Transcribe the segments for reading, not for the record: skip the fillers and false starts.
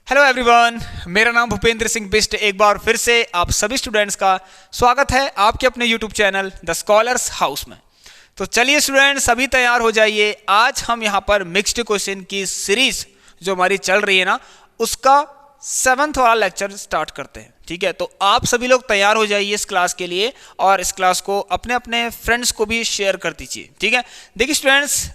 Hello everyone, मेरा नाम भूपेंद्र सिंह बिष्ट। एक बार फिर से आप सभी स्टूडेंट्स का स्वागत है आपके अपने YouTube channel the scholars house में। तो चलिए स्टूडेंट्स, सभी तैयार हो जाइए। आज हम यहाँ पर मिक्स्ड क्वेश्चन की सीरीज जो हमारी चल रही है ना, उसका 7th वाला लेक्चर स्टार्ट करते हैं। ठीक है, तो आप सभी लोग तैयार हो जाइए इस क्लास के लिए और इस क्लास को अपने अपने फ्रेंड्स को भी शेयर कर दीजिए। ठीक है, देखिए स्टूडेंट्स,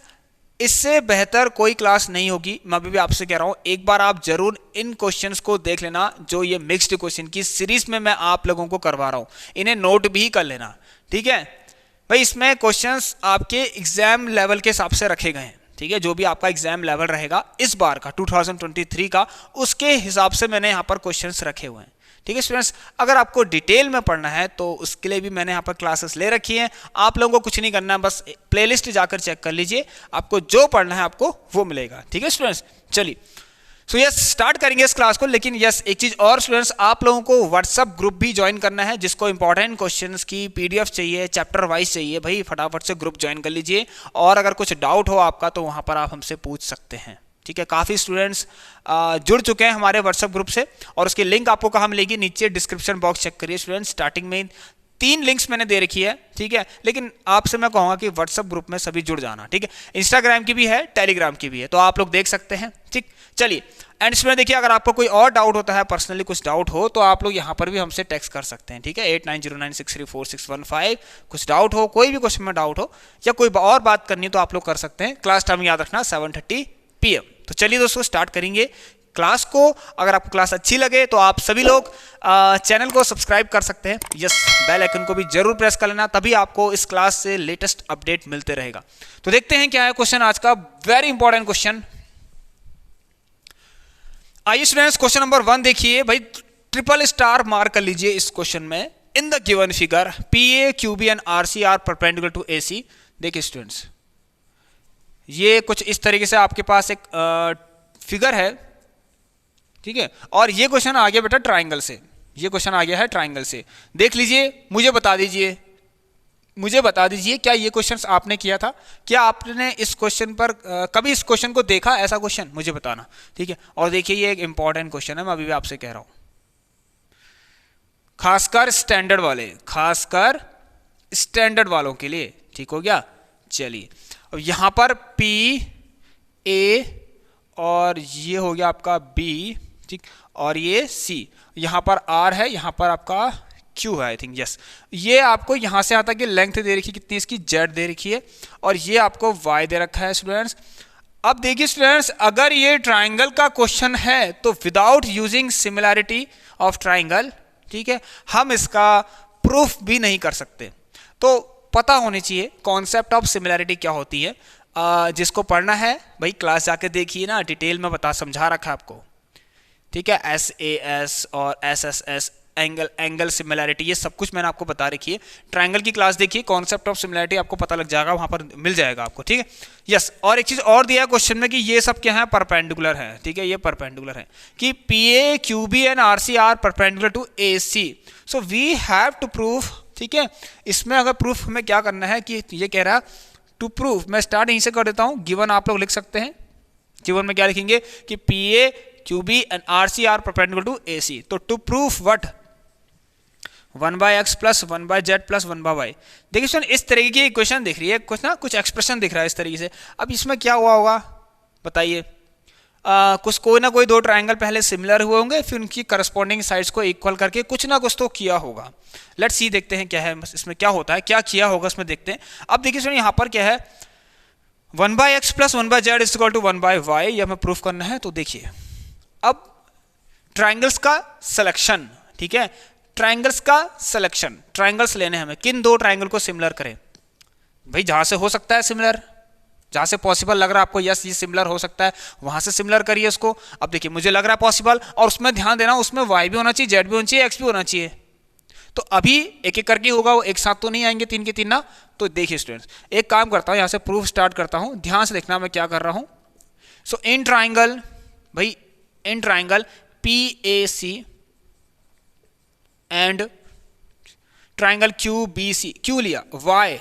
इससे बेहतर कोई क्लास नहीं होगी। मैं अभी भी आपसे कह रहा हूं, एक बार आप जरूर इन क्वेश्चंस को देख लेना जो ये मिक्स्ड क्वेश्चन की सीरीज में मैं आप लोगों को करवा रहा हूं। इन्हें नोट भी कर लेना। ठीक है भाई, इसमें क्वेश्चंस आपके एग्जाम लेवल के हिसाब से रखे गए हैं। ठीक है, जो भी आपका एग्जाम लेवल रहेगा इस बार का 2023 का, उसके हिसाब से मैंने यहाँ पर क्वेश्चंस रखे हुए हैं। ठीक है स्टूडेंट्स, अगर आपको डिटेल में पढ़ना है तो उसके लिए भी मैंने यहाँ पर क्लासेस ले रखी हैं। आप लोगों को कुछ नहीं करना है, बस प्लेलिस्ट जाकर चेक कर लीजिए, आपको जो पढ़ना है आपको वो मिलेगा। ठीक है स्टूडेंट्स, चलिए सो यस स्टार्ट करेंगे इस क्लास को। लेकिन यस एक चीज़ और स्टूडेंट्स, आप लोगों को व्हाट्सअप ग्रुप भी ज्वाइन करना है। जिसको इंपॉर्टेंट क्वेश्चंस की पीडीएफ चाहिए, चैप्टर वाइज चाहिए, भाई फटाफट से ग्रुप ज्वाइन कर लीजिए। और अगर कुछ डाउट हो आपका तो वहाँ पर आप हमसे पूछ सकते हैं। ठीक है, काफ़ी स्टूडेंट्स जुड़ चुके हैं हमारे व्हाट्सएप ग्रुप से और उसकी लिंक आपको कहाँ मिलेगी, नीचे डिस्क्रिप्शन बॉक्स चेक करिए स्टूडेंट्स। स्टार्टिंग में 3 लिंक्स मैंने दे रखी है। ठीक है, लेकिन आपसे मैं कहूँगा कि व्हाट्सएप ग्रुप में सभी जुड़ जाना। ठीक है, इंस्टाग्राम की भी है, टेलीग्राम की भी है, तो आप लोग देख सकते हैं। ठीक, चलिए एंड इसमें देखिए, अगर आपको कोई और डाउट होता है, पर्सनली कुछ डाउट हो, तो आप लोग यहाँ पर भी हमसे टेक्स्ट कर सकते हैं। ठीक है, 8909634615। कुछ डाउट हो, कोई भी क्वेश्चन में डाउट हो या कोई और बात करनी हो तो आप लोग कर सकते हैं। क्लास टाइम याद रखना 7:30 PM। तो चलिए दोस्तों स्टार्ट करेंगे क्लास को। अगर आपको क्लास अच्छी लगे तो आप सभी लोग चैनल को सब्सक्राइब कर सकते हैं। यस, बेल आइकन को भी जरूर प्रेस कर लेना, तभी आपको इस क्लास से लेटेस्ट अपडेट मिलते रहेगा। तो देखते हैं क्या है क्वेश्चन आज का, वेरी इंपॉर्टेंट क्वेश्चन। आइए स्टूडेंट्स, क्वेश्चन नंबर 1 देखिए भाई, ट्रिपल स्टार मार्क कर लीजिए इस क्वेश्चन में। In the given figure PA, QB and RC are perpendicular to AC। देखिए स्टूडेंट्स, ये कुछ इस तरीके से आपके पास एक फिगर है। ठीक है, और ये क्वेश्चन आ गया बेटा ट्राइंगल से। ये क्वेश्चन आ गया है ट्राइंगल से। देख लीजिए, मुझे बता दीजिए क्या ये क्वेश्चन आपने किया था? क्या आपने इस क्वेश्चन पर कभी इस क्वेश्चन को देखा, ऐसा क्वेश्चन मुझे बताना। ठीक है, और देखिए ये एक इंपॉर्टेंट क्वेश्चन है, मैं अभी भी आपसे कह रहा हूं, खासकर स्टैंडर्ड वालों के लिए। ठीक हो गया, चलिए अब यहां पर PA और ये हो गया आपका B, ठीक, और ये C, यहां पर R है, यहां पर आपका Q है, आई थिंक। यस, ये आपको यहां से आता कि लेंथ दे रखी कितनी, इसकी Z दे रखी है, और ये आपको Y दे रखा है स्टूडेंट्स। अब देखिए स्टूडेंट्स, अगर ये ट्राइंगल का क्वेश्चन है तो without using similarity of triangle, ठीक है, हम इसका प्रूफ भी नहीं कर सकते। तो पता होनी चाहिए कॉन्सेप्ट ऑफ सिमिलैरिटी क्या होती है। जिसको पढ़ना है भाई क्लास जाके देखिए ना, डिटेल में समझा रखा है आपको। ठीक है, SAS और SSS, एंगल सिमिलैरिटी, ये सब कुछ मैंने आपको बता रखी है। ट्राइंगल की क्लास देखिए, कॉन्सेप्ट ऑफ सिमिलैरिटी आपको पता लग जाएगा, वहां पर मिल जाएगा आपको। ठीक है, यस, और एक चीज और दिया है क्वेश्चन में कि ये सब क्या है, परपेंडिकुलर है। ठीक है, ये परपेंडिकुलर है कि PA, QB and RC are perpendicular to AC, so we have to prove. ठीक है, इसमें अगर प्रूफ हमें क्या करना है कि ये कह रहा है टू प्रूव, मैं स्टार्ट यहीं से कर देता हूं। गिवन आप लोग लिख सकते हैं, गिवन में क्या लिखेंगे कि PA, QB and RC are perpendicular to AC। तो to proof what, 1/x plus 1/z plus 1/y। देखिए सुन, इस तरीके की इक्वेशन दिख रही है, कुछ एक्सप्रेशन दिख रहा है इस तरीके से। अब इसमें क्या हुआ होगा बताइए, कुछ कोई ना कोई 2 ट्राइंगल पहले सिमिलर हुए होंगे, फिर उनकी करस्पॉन्डिंग साइड्स को इक्वल करके कुछ ना कुछ तो किया होगा। लेट्स सी, देखते हैं क्या है इसमें, क्या होता है, क्या किया होगा इसमें, देखते हैं। अब देखिए सुनिए, यहाँ पर क्या है, 1/x plus 1/z is equal to 1/y, यह हमें प्रूफ करना है। तो देखिए अब ट्राइंगल्स का सिलेक्शन, ठीक है, ट्राइंगल्स का सिलेक्शन, ट्राइंगल्स लेने हमें, किन 2 ट्राइंगल को सिमिलर करें भाई, जहां से हो सकता है सिमिलर, जहां से पॉसिबल लग रहा है आपको, यस ये सिमिलर हो सकता है, वहां से सिमिलर करिए उसको। अब देखिए मुझे लग रहा है पॉसिबल, और उसमें ध्यान देना, उसमें y भी होना चाहिए, z भी होना चाहिए, x भी होना चाहिए। तो अभी एक एक करके होगा, वो एक साथ तो नहीं आएंगे 3 के 3 ना। तो देखिए स्टूडेंट्स, एक काम करता हूं, यहां से प्रूफ स्टार्ट करता हूं, ध्यान से देखना मैं क्या कर रहा हूं। सो इन ट्राइंगल भाई, in triangle PAC and triangle QBC, क्यों लिया y,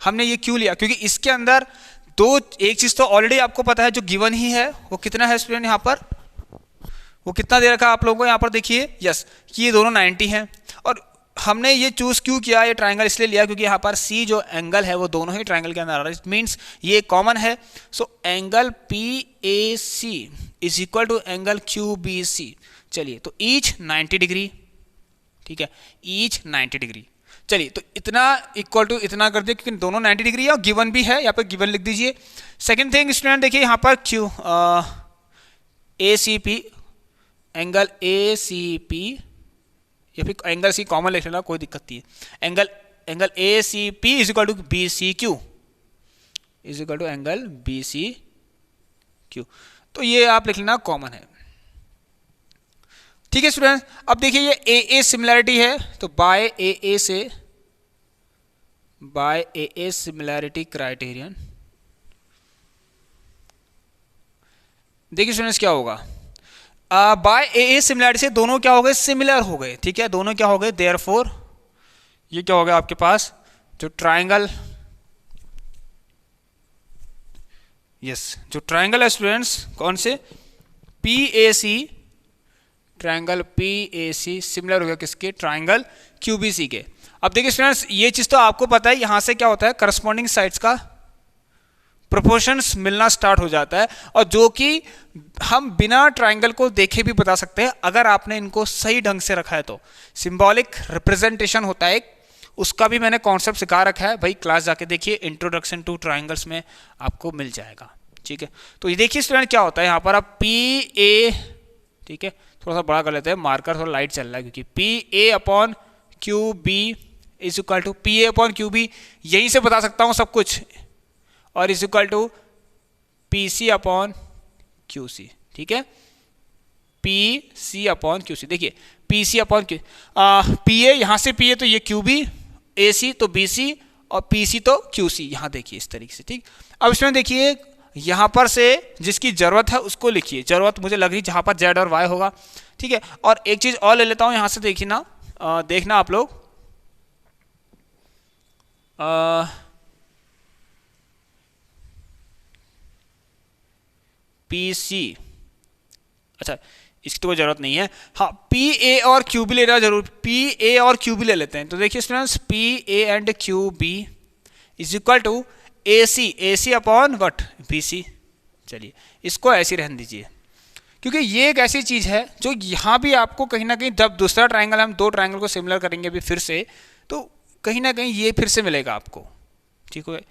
हमने ये क्यों लिया, क्योंकि इसके अंदर एक चीज तो ऑलरेडी आपको पता है जो गिवन ही है, वो कितना है स्टूडेंट, यहां पर वो कितना दे रखा है आप लोगों को यहाँ पर देखिए, यस, कि ये दोनों 90 हैं। और हमने ये चूज क्यों किया, ये ट्राइंगल इसलिए लिया क्योंकि यहाँ पर सी जो एंगल है वो दोनों ही ट्राइंगल के अंदर आ रहा है, इट मीन्स ये कॉमन है। So angle P A C is equal to angle Q B C. चलिए, तो ईच 90 डिग्री, ठीक है, ईच 90 डिग्री। चलिए, तो इतना इक्वल टू इतना कर दिया क्योंकि दोनों 90 डिग्री है और गिवन भी है, यहाँ पर गिवन लिख दीजिए। सेकेंड थिंग स्टूडेंट देखिए यहाँ पर Q A C P, angle A C P या फिर एंगल सी कॉमन लिख लेना, कोई दिक्कत नहीं है। Angle A C P is equal to B C Q, is equal to angle B C Q. तो ये आप लिख लेना कॉमन है, ठीक है स्टूडेंट। अब देखिए ये ए ए सिमिलैरिटी है, तो by A A similarity criterion. देखिए स्टूडेंट्स क्या होगा, बाय ए ए सिमिलैरिटी से दोनों क्या हो गए, सिमिलर हो गए, ठीक है, दोनों क्या हो गए, देयरफॉर ये क्या हो गया आपके पास जो ट्राइंगल, यस, जो ट्राइंगल है स्टूडेंट्स कौन से, P A C, triangle P A C similar हो गया किसके, ट्राइंगल क्यू बी सी के। अब देखिए स्टूडेंट्स ये चीज तो आपको पता है, यहां से क्या होता है, करस्पॉन्डिंग साइड्स का प्रोपोर्शंस मिलना स्टार्ट हो जाता है, और जो कि हम बिना ट्राइंगल को देखे भी बता सकते हैं अगर आपने इनको सही ढंग से रखा है तो। सिंबॉलिक रिप्रेजेंटेशन होता है एक, उसका भी मैंने कॉन्सेप्ट सिखा रखा है भाई, क्लास जाके देखिए, इंट्रोडक्शन टू ट्राइंगल्स में आपको मिल जाएगा, ठीक है। तो ये देखिए स्टूडेंट क्या होता है यहाँ पर, आप पी ए, ठीक है, थोड़ा सा बड़ा कर लेते हैं, मार्कर थोड़ा लाइट चल रहा है क्योंकि P A upon Q B is equal to P A upon Q B, यहीं से बता सकता हूँ सब कुछ, और is equal to P C upon Q C, ठीक है, P C upon Q C. देखिए P C upon Q, P A यहाँ से पी ए तो ये क्यू बी, ए सी तो बी सी, और पी सी तो क्यू सी, यहाँ देखिए इस तरीके से, ठीक। अब इसमें देखिए यहाँ पर से जिसकी जरूरत है उसको लिखिए, जरूरत मुझे लग रही जहाँ पर जेड और वाई होगा, ठीक है। और एक चीज और ले लेता हूँ यहाँ से, देखिए ना, देखना आप लोग, पी सी, अच्छा इसकी तो कोई जरूरत नहीं है, हाँ पी ए और क्यू बी लेना जरूर, पी ए और क्यू बी ले लेते हैं। तो देखिए students P A and Q B is equal to A C upon what, B C. चलिए इसको ऐसे रहने दीजिए, क्योंकि ये एक ऐसी चीज है जो यहाँ भी आपको कहीं ना कहीं, जब दूसरा ट्राइंगल, हम दो ट्राइंगल को सिमिलर करेंगे अभी फिर से, तो कहीं ना कहीं ये फिर से मिलेगा आपको, ठीक है।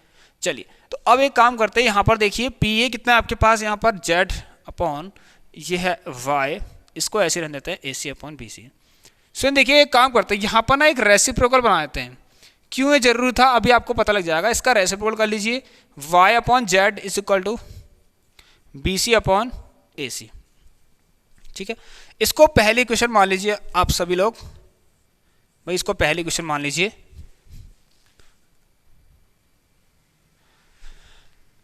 चलिए तो अब एक काम करते हैं, यहाँ पर देखिए पी ए कितना है आपके पास, यहाँ पर जेड अपॉन ये है वाई, इसको ऐसे रहने देते हैं ए सी अपॉन बी सी। सो देखिए एक काम करते हैं, यहाँ पर ना एक रेसिप्रोकल बना देते हैं, क्यों ये जरूरी था अभी आपको पता लग जाएगा। इसका रेसिप्रोकल कर लीजिए, Y upon Z is equal to B C upon A C, ठीक है। इसको पहली क्वेश्चन मान लीजिए आप सभी लोग, भाई इसको पहली क्वेश्चन मान लीजिए।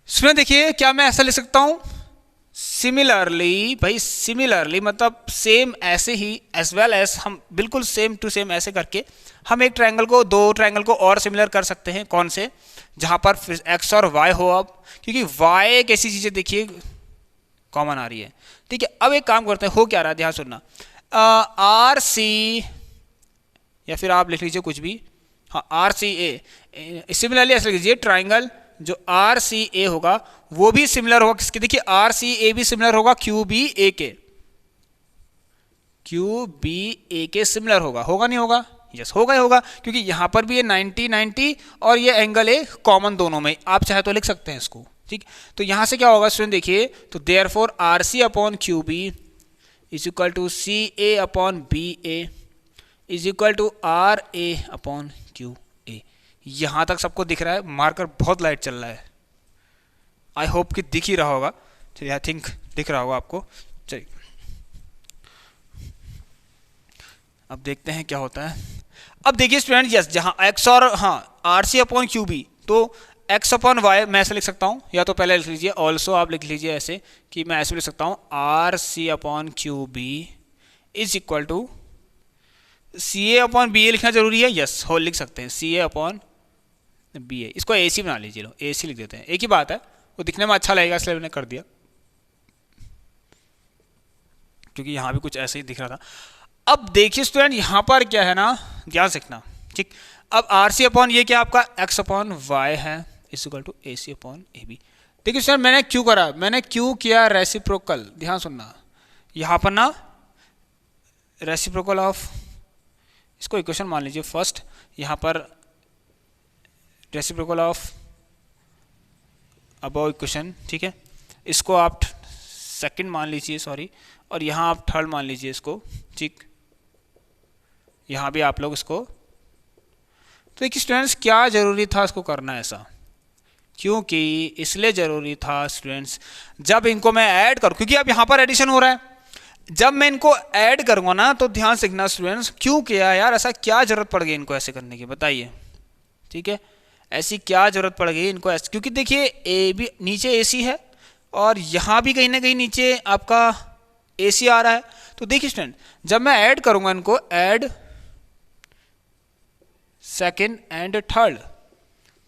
इसमें देखिए क्या मैं ऐसा लिख सकता हूं, सिमिलरली, भाई सिमिलरली मतलब सेम ऐसे ही, एज वेल एज, हम बिल्कुल सेम टू सेम ऐसे करके हम एक ट्रायंगल को, दो ट्रायंगल को और सिमिलर कर सकते हैं। कौन से, जहां पर एक्स और वाई हो, अब क्योंकि वाई एक ऐसी चीजें देखिए कॉमन आ रही है, ठीक है। अब एक काम करते हैं, हो क्या रहा है ध्यान सुनना, आर सी, या फिर आप लिख लीजिए कुछ भी, हाँ आर सी ए, सिमिलरली ऐसे लिख लीजिए, ट्राइंगल जो आर सी ए होगा वो भी सिमिलर होगा किसके, देखिए आर सी ए भी सिमिलर होगा क्यू बी ए के, क्यू बी ए के सिमिलर होगा, होगा नहीं होगा, यस होगा ही होगा, क्योंकि यहां पर भी ये 90 90 और ये एंगल ए कॉमन दोनों में, आप चाहे तो लिख सकते हैं इसको, ठीक। तो यहां से क्या होगा स्टूडेंट देखिए, तो therefore R C upon Q B is equal to C A upon B A is equal to R A upon Q A. यहां तक सबको दिख रहा है, मार्कर बहुत लाइट चल रहा है, आई होप कि दिख ही रहा होगा, चलिए आई थिंक दिख रहा होगा आपको। चलिए अब देखते हैं क्या होता है। अब देखिए स्टूडेंट, यस जहां एक्स और, हाँ R C upon Q B, तो एक्स अपॉन वाई मैं ऐसे लिख सकता हूं, या तो पहले लिख लीजिए, ऑल्सो आप लिख लीजिए ऐसे कि मैं ऐसे लिख सकता हूं, R C upon Q B is equal to C A upon B A लिखना जरूरी है, यस होल लिख सकते हैं, सी ए अपॉन बी ए, इसको ए सी बना लीजिए, लो ए सी लिख देते हैं, एक ही बात है, वो दिखने में अच्छा लगेगा इसलिए मैंने कर दिया। क्योंकि यहाँ भी कुछ ऐसे ही दिख रहा था। अब देखिए स्टूडेंट यहाँ पर क्या है ना, ध्यान से देखना, ठीक। अब आर सी अपॉन ये क्या आपका एक्स अपॉन वाई है is equal to A C upon A B. देखिए स्टूडेंट मैंने क्यों करा, मैंने क्यों किया रेसिप्रोकल, ध्यान सुनना। यहाँ पर ना रेसिप्रोकल ऑफ, इसको इक्वेशन मान लीजिए फर्स्ट, यहाँ पर रेसिप्रोकल ऑफ अबव इक्वेशन, ठीक है, इसको आप सेकंड मान लीजिए, सॉरी, और यहाँ आप थर्ड मान लीजिए इसको, ठीक। यहाँ भी आप लोग इसको, तो देखिए स्टूडेंट्स क्या ज़रूरी था इसको करना ऐसा, क्योंकि इसलिए ज़रूरी था स्टूडेंट्स जब इनको मैं ऐड करूँ, क्योंकि अब यहाँ पर एडिशन हो रहा है, जब मैं इनको ऐड करूँगा ना तो ध्यान से देखना स्टूडेंट्स, क्यों किया यार ऐसा, क्या ज़रूरत पड़ गई इनको ऐसे करने की बताइए, ठीक है, ऐसी क्या ज़रूरत पड़ गई इनको ऐसे, क्योंकि देखिए ए बी नीचे ए सी है और यहाँ भी कहीं ना कहीं नीचे आपका ए सी आ रहा है। तो देखिए स्टूडेंट जब मैं ऐड करूँगा इनको, ऐड सेकेंड एंड थर्ड,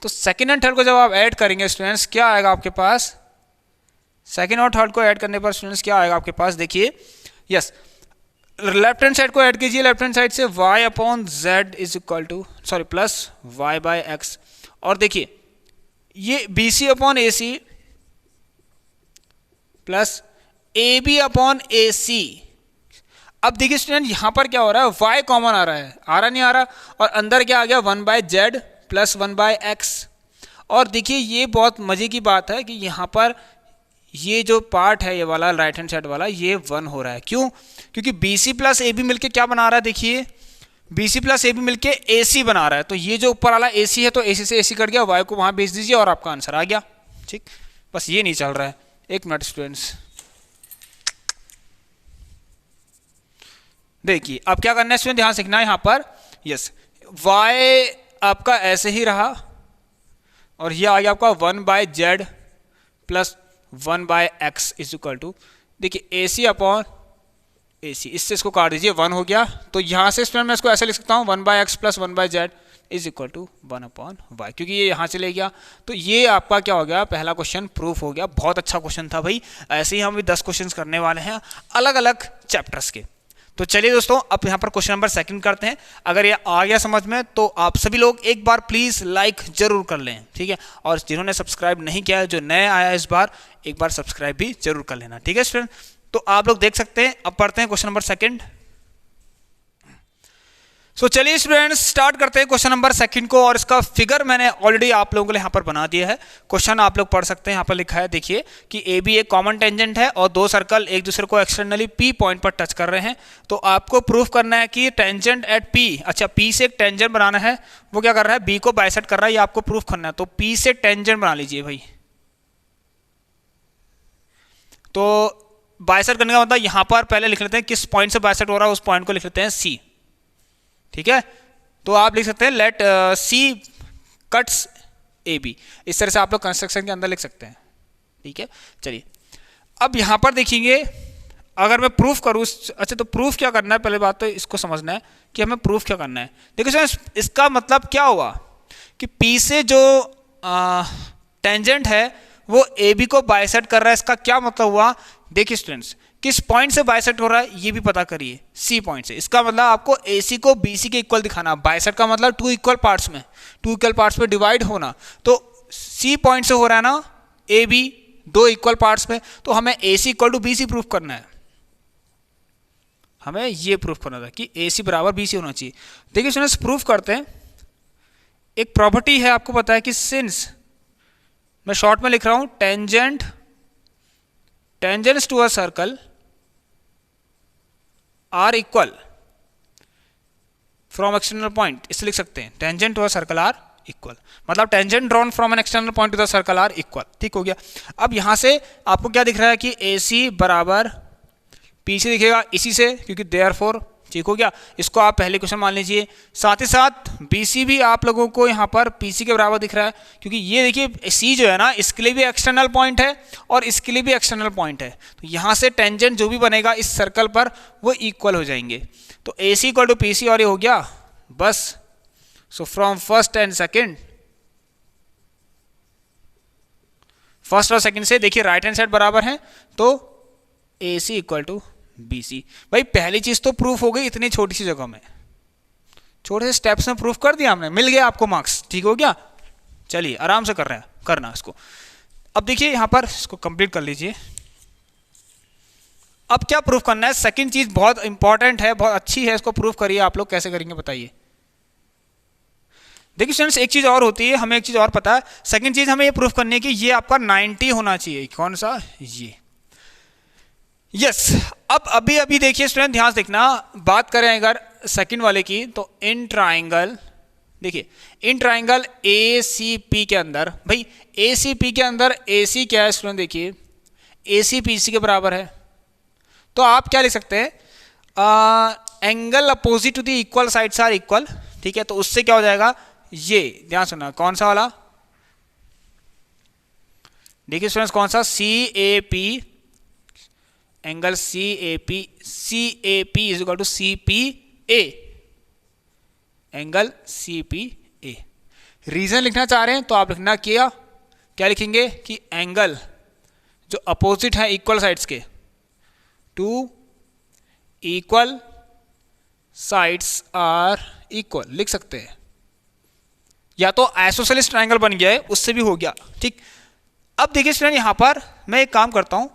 तो सेकेंड एंड थर्ड को जब आप ऐड करेंगे स्टूडेंट्स क्या आएगा आपके पास, सेकेंड और थर्ड को ऐड करने पर स्टूडेंट्स क्या आएगा आपके पास, देखिए यस, लेफ्ट हैंड साइड को ऐड कीजिए, लेफ्ट हैंड साइड से y upon Z is equal to, sorry, plus y by X, और देखिए ये B C upon A C plus A B upon A सी। अब देखिए स्टूडेंट यहाँ पर क्या हो रहा है, y कॉमन आ रहा है, आ रहा नहीं आ रहा, और अंदर क्या आ गया 1 by Z plus 1 by X. और देखिए ये बहुत मजे की बात है कि यहाँ पर ये जो पार्ट है ये वाला राइट हैंड साइड वाला ये 1 हो रहा है, क्यों, क्योंकि B C plus A B मिलकर क्या बना रहा है, देखिए B C plus A B मिलकर ए सी बना रहा है, तो ये जो ऊपर वाला ए सी है तो ए सी से ए सी कट गया, वाई को वहाँ भेज दीजिए और आपका आंसर आ गया, ठीक। बस ये नहीं चल रहा है, एक मिनट स्टूडेंट्स, देखिए अब क्या करना है स्टूडेंट, ध्यान सीखना है यहाँ पर, यस वाई आपका ऐसे ही रहा और ये आ गया आपका 1 by Z plus 1 by X is equal to, देखिए ए सी अपॉन ए सी, इससे इसको काट दीजिए 1 हो गया, तो यहाँ से स्टूडेंट मैं इसको ऐसे लिख सकता हूँ 1 by X plus 1 by Z is equal to 1 upon Y, क्योंकि ये यहाँ चले गया। तो ये आपका क्या हो गया, पहला क्वेश्चन प्रूफ हो गया। बहुत अच्छा क्वेश्चन था भाई, ऐसे ही हम भी 10 क्वेश्चन करने वाले हैं अलग अलग चैप्टर्स के। तो चलिए दोस्तों अब यहाँ पर क्वेश्चन नंबर 2 करते हैं। अगर ये आ गया समझ में तो आप सभी लोग एक बार प्लीज़ लाइक जरूर कर लें, ठीक है, और जिन्होंने सब्सक्राइब नहीं किया है, जो नए आया इस बार, एक बार सब्सक्राइब भी जरूर कर लेना, ठीक है स्टूडेंट। तो आप लोग देख सकते हैं, अब पढ़ते हैं क्वेश्चन नंबर 2। सो चलिए स्टूडेंट्स स्टार्ट करते हैं क्वेश्चन नंबर 2 को, और इसका फिगर मैंने ऑलरेडी आप लोगों के लिए यहाँ पर बना दिया है। क्वेश्चन आप लोग पढ़ सकते हैं, यहाँ पर लिखा है, देखिए कि ए बी एक कॉमन टेंजेंट है और 2 सर्कल एक दूसरे को एक्सटर्नली पी पॉइंट पर टच कर रहे हैं। तो आपको प्रूफ करना है कि टेंजेंट एट पी, अच्छा पी से एक टेंजेंट बनाना है, वो क्या कर रहा है, बी को बाइसेक्ट कर रहा है, ये आपको प्रूफ करना है। तो पी से टेंजेंट बना लीजिए भाई, तो बाइसेक्ट करने का मतलब यहाँ पर पहले लिख लेते हैं किस पॉइंट से बाइसेक्ट हो रहा है, उस पॉइंट को लिख लेते हैं सी, ठीक है। तो आप लिख सकते हैं let C cuts A B, इस तरह से आप लोग कंस्ट्रक्शन के अंदर लिख सकते हैं, ठीक है। चलिए अब यहाँ पर देखेंगे, अगर मैं प्रूफ करूँ, अच्छा तो प्रूफ क्या करना है, पहले बात तो इसको समझना है कि हमें प्रूफ क्या करना है। देखिए इसका मतलब क्या हुआ कि पी से जो टेंजेंट है वो ए बी को बाइसेक्ट कर रहा है, इसका क्या मतलब हुआ, देखिए स्टूडेंट्स किस पॉइंट से बाइसेक्ट हो रहा है ये भी पता करिए, सी पॉइंट से। इसका मतलब आपको ए सी को बी सी के इक्वल दिखाना, बाइसेक्ट का मतलब 2 इक्वल पार्ट्स में, 2 इक्वल पार्ट्स में डिवाइड होना। तो सी पॉइंट से हो रहा है ना ए बी 2 इक्वल पार्ट्स में, तो हमें A C equal to B C proof करना है, हमें ये प्रूफ करना था कि ए सी बराबर बी सी होना चाहिए। देखिए स्टूडेंट्स प्रूफ करते हैं, एक प्रॉपर्टी है आपको पता है कि सिंस, मैं शॉर्ट में लिख रहा हूं, tangents to a circle are equal from external point, इससे लिख सकते हैं tangent to a circle are equal, मतलब tangent drawn from an external point to the circle are equal, ठीक हो गया। अब यहां से आपको क्या दिख रहा है कि ए सी बराबर पी सी दिखेगा इसी से, क्योंकि देयरफॉर, ठीक हो गया, इसको आप पहले क्वेश्चन मान लीजिए। साथ ही साथ बी सी भी आप लोगों को यहाँ पर पी सी के बराबर दिख रहा है, क्योंकि ये देखिए सी जो है ना इसके लिए भी एक्सटर्नल पॉइंट है और इसके लिए भी एक्सटर्नल पॉइंट है, तो यहाँ से टेंजेंट जो भी बनेगा इस सर्कल पर वो इक्वल हो जाएंगे। तो ए सी इक्वल टू पी सी, और ये हो गया बस। So from first and second, first और सेकेंड से देखिए राइट हैंड साइड बराबर है, तो ए सी इक्वल टू बी सी। भाई पहली चीज तो प्रूफ हो गई इतनी छोटी सी जगह में, छोटे से स्टेप्स में प्रूफ कर दिया हमने, मिल गया आपको मार्क्स, ठीक हो गया। चलिए आराम से कर रहे हैं, करना इसको। अब देखिए यहां पर इसको कंप्लीट कर लीजिए। अब क्या प्रूफ करना है, सेकंड चीज बहुत इंपॉर्टेंट है, बहुत अच्छी है, इसको प्रूफ करिए। आप लोग कैसे करेंगे बताइए। देखिए स्टूडेंट्स एक चीज और होती है, हमें एक चीज और पता है। सेकंड चीज हमें ये प्रूफ करनी है कि ये आपका 90 होना चाहिए। कौन सा? ये। यस। अब अभी देखिए स्टूडेंट ध्यान से देखना, बात करें अगर सेकंड वाले की, तो इन ट्राइंगल, देखिए इन ट्राइंगल ए सी पी के अंदर, भाई ए सी पी के अंदर ए सी क्या है स्टूडेंट, देखिए ए सी पी सी के बराबर है। तो आप क्या लिख सकते हैं, angle opposite to the equal sides are equal, ठीक है। तो उससे क्या हो जाएगा, ये ध्यान सुना, कौन सा वाला, देखिए स्टूडेंट्स कौन सा, C A P, angle C A P is equal to C P A, angle C P A. Reason लिखना चाह रहे हैं तो आप लिखना क्या लिखेंगे कि एंगल जो अपोजिट है इक्वल साइड्स के, to equal sides are equal, लिख सकते हैं। या तो आइसोसेलेस ट्रायंगल बन गया है, उससे भी हो गया, ठीक। अब देखिए स्टूडेंट यहां पर मैं एक काम करता हूं,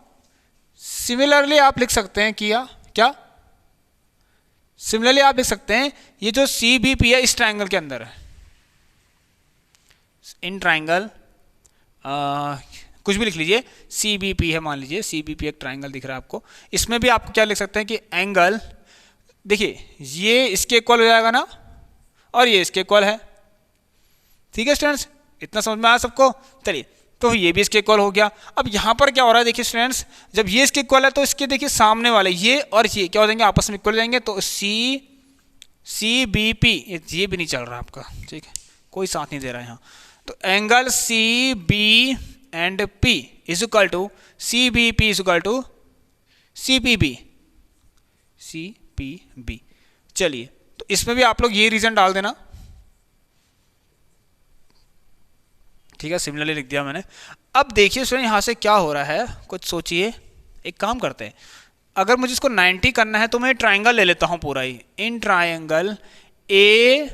सिमिलरली आप लिख सकते हैं क्या सिमिलरली आप लिख सकते हैं, ये जो सी बी पी है इस ट्रायंगल के अंदर है, इन ट्रायंगल कुछ भी लिख लीजिए, सी बी पी है, मान लीजिए सी बी पी एक ट्रायंगल दिख रहा है आपको, इसमें भी आप क्या लिख सकते हैं कि एंगल, देखिए ये इसके इक्वल हो जाएगा ना, और ये इसके इक्वल है, ठीक है स्टूडेंट्स, इतना समझ में आया सबको। चलिए तो ये भी इसके इक्वल हो गया। अब यहाँ पर क्या हो रहा है, देखिए स्टूडेंट्स जब ये इसके इक्वल है तो इसके देखिए सामने वाले ये और ये क्या हो जाएंगे, आपस में इक्वल हो जाएंगे। तो सी बी पी, ये भी नहीं चल रहा आपका, ठीक है, कोई साथ नहीं दे रहा है यहाँ। तो angle C B and P is equal to C B P is equal to C P B. चलिए तो इसमें भी आप लोग ये रीजन डाल देना, ठीक है, सिमिलरली लिख दिया मैंने। अब देखिए स्टूडेंट यहाँ से क्या हो रहा है, कुछ सोचिए। एक काम करते हैं, अगर मुझे इसको 90 करना है तो मैं ट्राइंगल ले लेता हूँ पूरा ही, in triangle A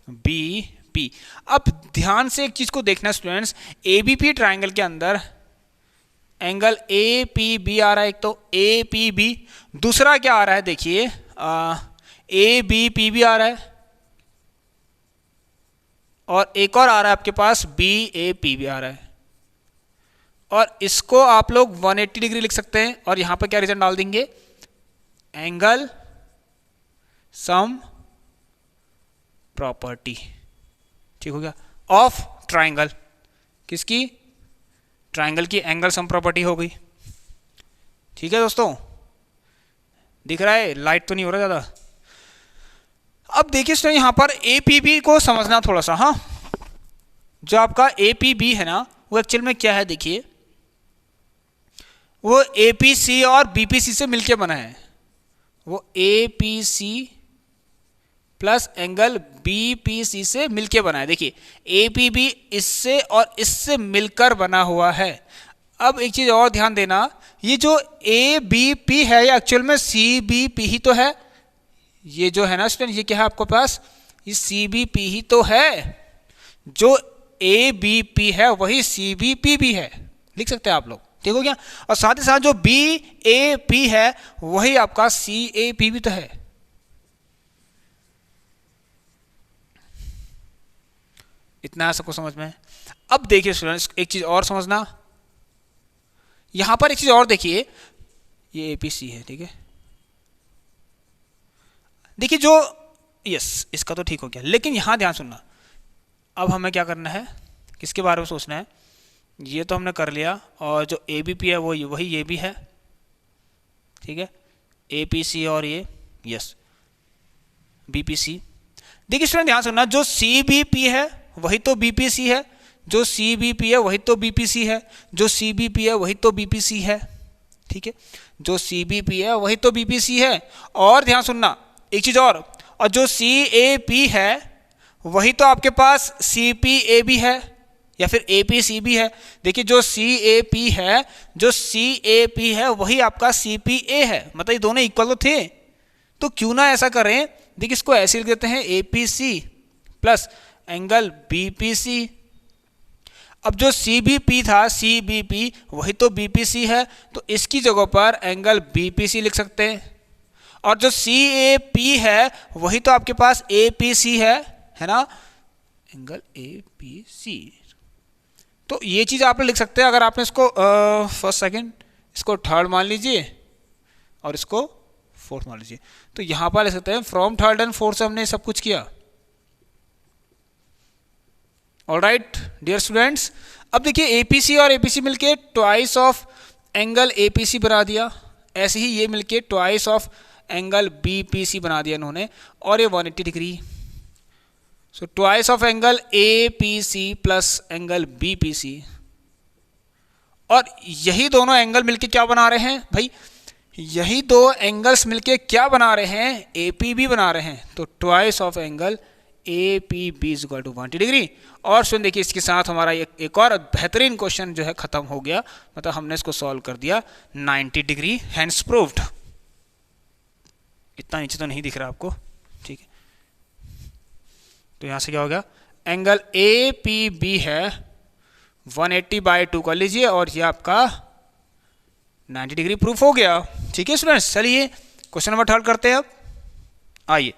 B P. अब ध्यान से एक चीज को देखना students, A B P triangle के अंदर एंगल ए पी बी आ रहा है, एक तो ए पी बी, दूसरा क्या आ रहा है देखिए ए बी पी भी आ रहा है, और एक और आ रहा है आपके पास बी ए पी भी आ रहा है। और इसको आप लोग 180 डिग्री लिख सकते हैं, और यहां पर क्या रीजन डाल देंगे, एंगल सम प्रॉपर्टी, ठीक हो गया, ऑफ ट्राइंगल, किसकी, ट्राइंगल की एंगल सम प्रॉपर्टी हो गई। ठीक है दोस्तों, दिख रहा है, लाइट तो नहीं हो रहा ज्यादा। अब देखिए स्टूडेंट यहां पर एपीबी को समझना थोड़ा सा, हाँ, जो आपका एपीबी है ना वो एक्चुअल में क्या है, देखिए वो एपीसी और बीपीसी से मिलके बना है, वो एपीसी प्लस एंगल बीपीसी से मिलके बना है। देखिए एपीबी इससे और इससे मिलकर बना हुआ है। अब एक चीज और ध्यान देना, ये जो एबीपी है ये एक्चुअल में सीबीपी ही तो है, ये जो है ना स्टूडेंट ये क्या है आपके पास, ये सीबीपी ही तो है, जो एबीपी है वही सीबीपी भी है, लिख सकते हैं आप लोग, ठीक हो गया। और साथ ही साथ जो बीएपी है वही आपका सीएपी भी तो है। इतना सबको समझ में। अब देखिए स्टूडेंट्स एक चीज और समझना, यहां पर एक चीज और देखिए, ये एपीसी है, ठीक है, देखिए जो यस इसका तो ठीक हो गया, लेकिन यहां ध्यान सुनना, अब हमें क्या करना है, किसके बारे में सोचना है, ये तो हमने कर लिया, और जो एबीपी है वो वही ये भी है, ठीक है, एपीसी और ये यस बीपीसी। देखिए स्टूडेंट ध्यान सुनना, जो सीबीपी है वही तो बीपीसी है, जो सीबीपी है वही तो बीपीसी है, जो सीबीपी है वही तो बीपीसी है, ठीक है, जो सीबीपी है वही तो बीपीसी है। और ध्यान सुनना एक चीज और जो सीएपी है वही तो आपके पास सीपीए भी है, या फिर APCB है। देखिए जो CAP है, जो CAP है वही आपका CPA है, मतलब ये दोनों इक्वल तो थे, तो क्यों ना ऐसा करें। देखिए इसको ऐसे लिख देते हैं APC प्लस एंगल BPC। अब जो CBP था, CBP वही तो BPC है, तो इसकी जगह पर एंगल BPC लिख सकते हैं। और जो CAP है वही तो आपके पास APC है ना, एंगल APC। तो ये चीज आप लिख सकते हैं। अगर आपने इसको फर्स्ट सेकंड, इसको थर्ड मान लीजिए और इसको फोर्थ मान लीजिए, तो यहां पर लिख सकते हैं फ्रॉम थर्ड एंड फोर्थ से हमने सब कुछ किया। ऑलराइट डियर स्टूडेंट्स, अब देखिए APC और APC मिलके ट्वाइस ऑफ एंगल APC बना दिया, ऐसे ही ये मिलके ट्वाइस ऑफ एंगल BPC बना दिया इन्होंने, और ये 180 degree. So twice of angle APC plus angle BPC, और यही दोनों एंगल मिलके क्या बना रहे हैं भाई, यही दो एंगल्स मिलके क्या बना रहे हैं, APB बना रहे हैं। तो twice of angle APB is equal to 180 degree. और सुन देखिए इसके साथ हमारा एक और बेहतरीन क्वेश्चन जो है खत्म हो गया, मतलब हमने इसको सॉल्व कर दिया 90 डिग्री, हैंस प्रूव्ड। इतना नीचे तो नहीं दिख रहा आपको, ठीक है। तो यहां से क्या हो गया, एंगल APB है 180/2 कर लीजिए, और ये आपका 90 डिग्री प्रूफ हो गया। ठीक है स्टूडेंट्स, चलिए क्वेश्चन नंबर 3 करते हैं अब, आइए।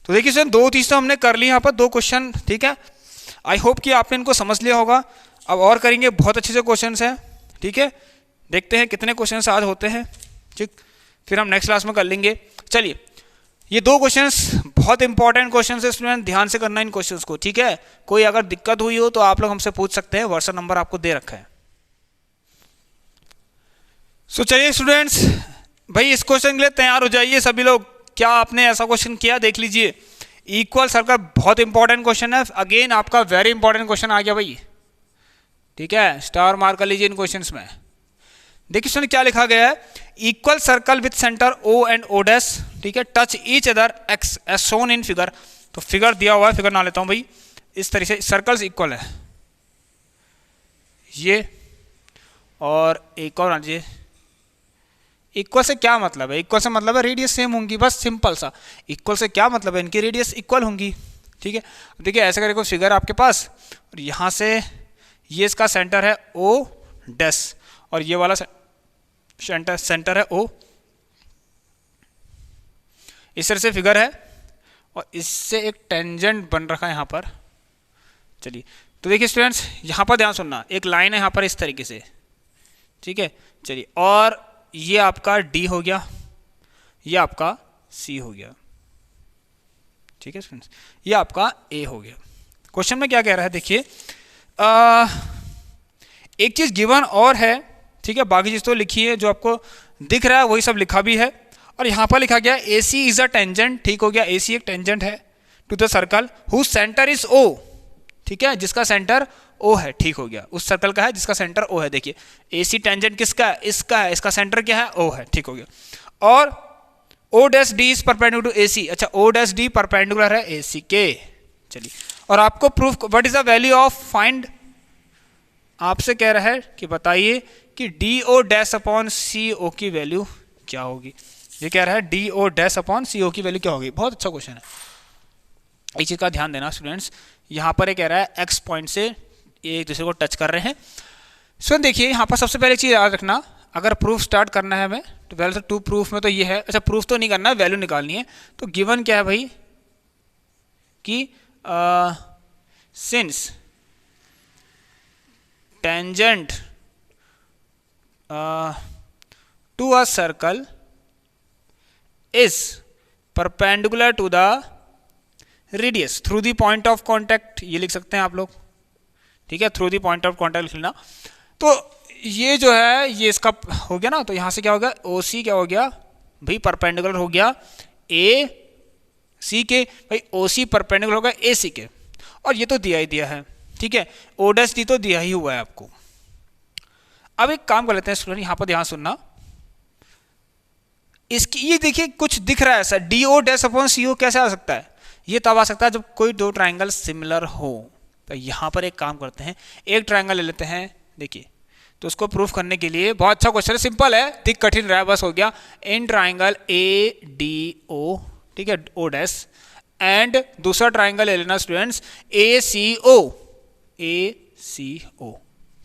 तो देखिए सर 2 चीज तो हमने कर ली यहाँ पर, 2 क्वेश्चन, ठीक है। आई होप कि आपने इनको समझ लिया होगा। अब और करेंगे, बहुत अच्छे से क्वेश्चन हैं, ठीक है। देखते हैं कितने क्वेश्चन आज होते हैं, ठीक, फिर हम नेक्स्ट क्लास में कर लेंगे। चलिए ये 2 क्वेश्चंस बहुत इंपॉर्टेंट क्वेश्चंस है स्टूडेंट, ध्यान से करना इन क्वेश्चंस को, ठीक है। कोई अगर दिक्कत हुई हो तो आप लोग हमसे पूछ सकते हैं, व्हाट्सएप नंबर आपको दे रखा है। सो चलिए स्टूडेंट्स, भाई इस क्वेश्चन के लिए तैयार हो जाइए सभी लोग। क्या आपने ऐसा क्वेश्चन किया, देख लीजिए। इक्वल सर्कल बहुत इंपॉर्टेंट क्वेश्चन है, अगेन आपका वेरी इंपॉर्टेंट क्वेश्चन आ गया भाई, ठीक है। स्टार मार्क कर लीजिए इन क्वेश्चंस में। देखिए इसमें क्या लिखा गया है, equal circle with centre O and O dash, ठीक है, touch each other X as shown in figure. तो फिगर दिया हुआ है, फिगर ना लेता हूं भाई। इस तरीके से सर्कल्स इक्वल है ये, और एक और लीजिए। इक्वल से क्या मतलब है, इक्वल से मतलब है रेडियस सेम होंगी, बस सिंपल सा। इक्वल से क्या मतलब है, इनकी रेडियस इक्वल होंगी, ठीक है। देखिए ऐसे करके कोई फिगर आपके पास, और यहां से ये इसका सेंटर है O डैश, और ये वाला सेंटर है O। इस तरह से फिगर है, और इससे एक टेंजेंट बन रखा है यहां पर। चलिए तो देखिए स्टूडेंट्स, यहां पर ध्यान सुनना, एक लाइन है यहां पर इस तरीके से, ठीक है। चलिए, और ये आपका D हो गया, ये आपका C हो गया, ठीक है स्टूडेंट्स, ये आपका A हो गया। क्वेश्चन में क्या कह रहा है, देखिए एक चीज गिवन और है, ठीक है, बाकी चीज तो लिखी है, जो आपको दिख रहा है वही सब लिखा भी है। और यहां पर लिखा गया AC इज अ टेंजेंट, ठीक हो गया, AC एक टेंजेंट है to the circle whose centre is O, ठीक है, जिसका सेंटर O है, ठीक हो गया, उस सर्कल का है जिसका सेंटर O है। देखिए AC टेंजेंट किसका है, इसका है, इसका सेंटर क्या है, O है, ठीक हो गया। और O dash D is perpendicular to AC, अच्छा O डैश D परपेंडिकुलर है AC के। चलिए, और आपको proof, what is the value of, find, आपसे कह रहा है कि बताइए कि DO डैश अपॉन CO की वैल्यू क्या होगी। ये कह रहा है DO डैश अपॉन CO की वैल्यू क्या होगी। बहुत अच्छा क्वेश्चन है, इस चीज का ध्यान देना स्टूडेंट्स। यहां पर ये कह रहा है X पॉइंट से ये एक दूसरे को टच कर रहे हैं। सो देखिए यहाँ पर सबसे पहले चीज याद रखना, अगर प्रूफ स्टार्ट करना है हमें, तो पहले तो 2 प्रूफ में तो ये है, अच्छा प्रूफ तो नहीं करना है, वैल्यू निकालनी है। तो गिवन क्या है भाई कि since tangent to a circle is perpendicular to the radius through the point of contact, ये लिख सकते हैं आप लोग, ठीक है, through the point of contact लिखना। तो ये जो है ये इसका हो गया ना, तो यहां से क्या होगा, OC क्या हो गया भाई, परपेंडिकुलर हो गया AC के, भाई OC परपेंडिकुलर होगा AC के, और ये तो दिया ही दिया है, ठीक है, O डैश D तो दिया ही हुआ है आपको। अब एक काम कर लेते हैं स्टूडेंट, यहां पर ध्यान सुनना, इसकी ये देखिए कुछ दिख रहा है ऐसा, DO डैश अपॉन CO कैसे आ सकता है, ये तब आ सकता है जब कोई 2 ट्राइंगल सिमिलर हो, तो यहाँ पर एक काम करते हैं, एक ट्राइंगल ले लेते हैं। देखिए, तो उसको प्रूफ करने के लिए बहुत अच्छा क्वेश्चन है, सिंपल है, दिख कठिन रहा है, बस हो गया। इन ट्राइंगल ए डी ओ, ठीक है, ओ डैश, एंड दूसरा ट्राइंगल ले लेना स्टूडेंट्स ए सी ओ, ए सी ओ,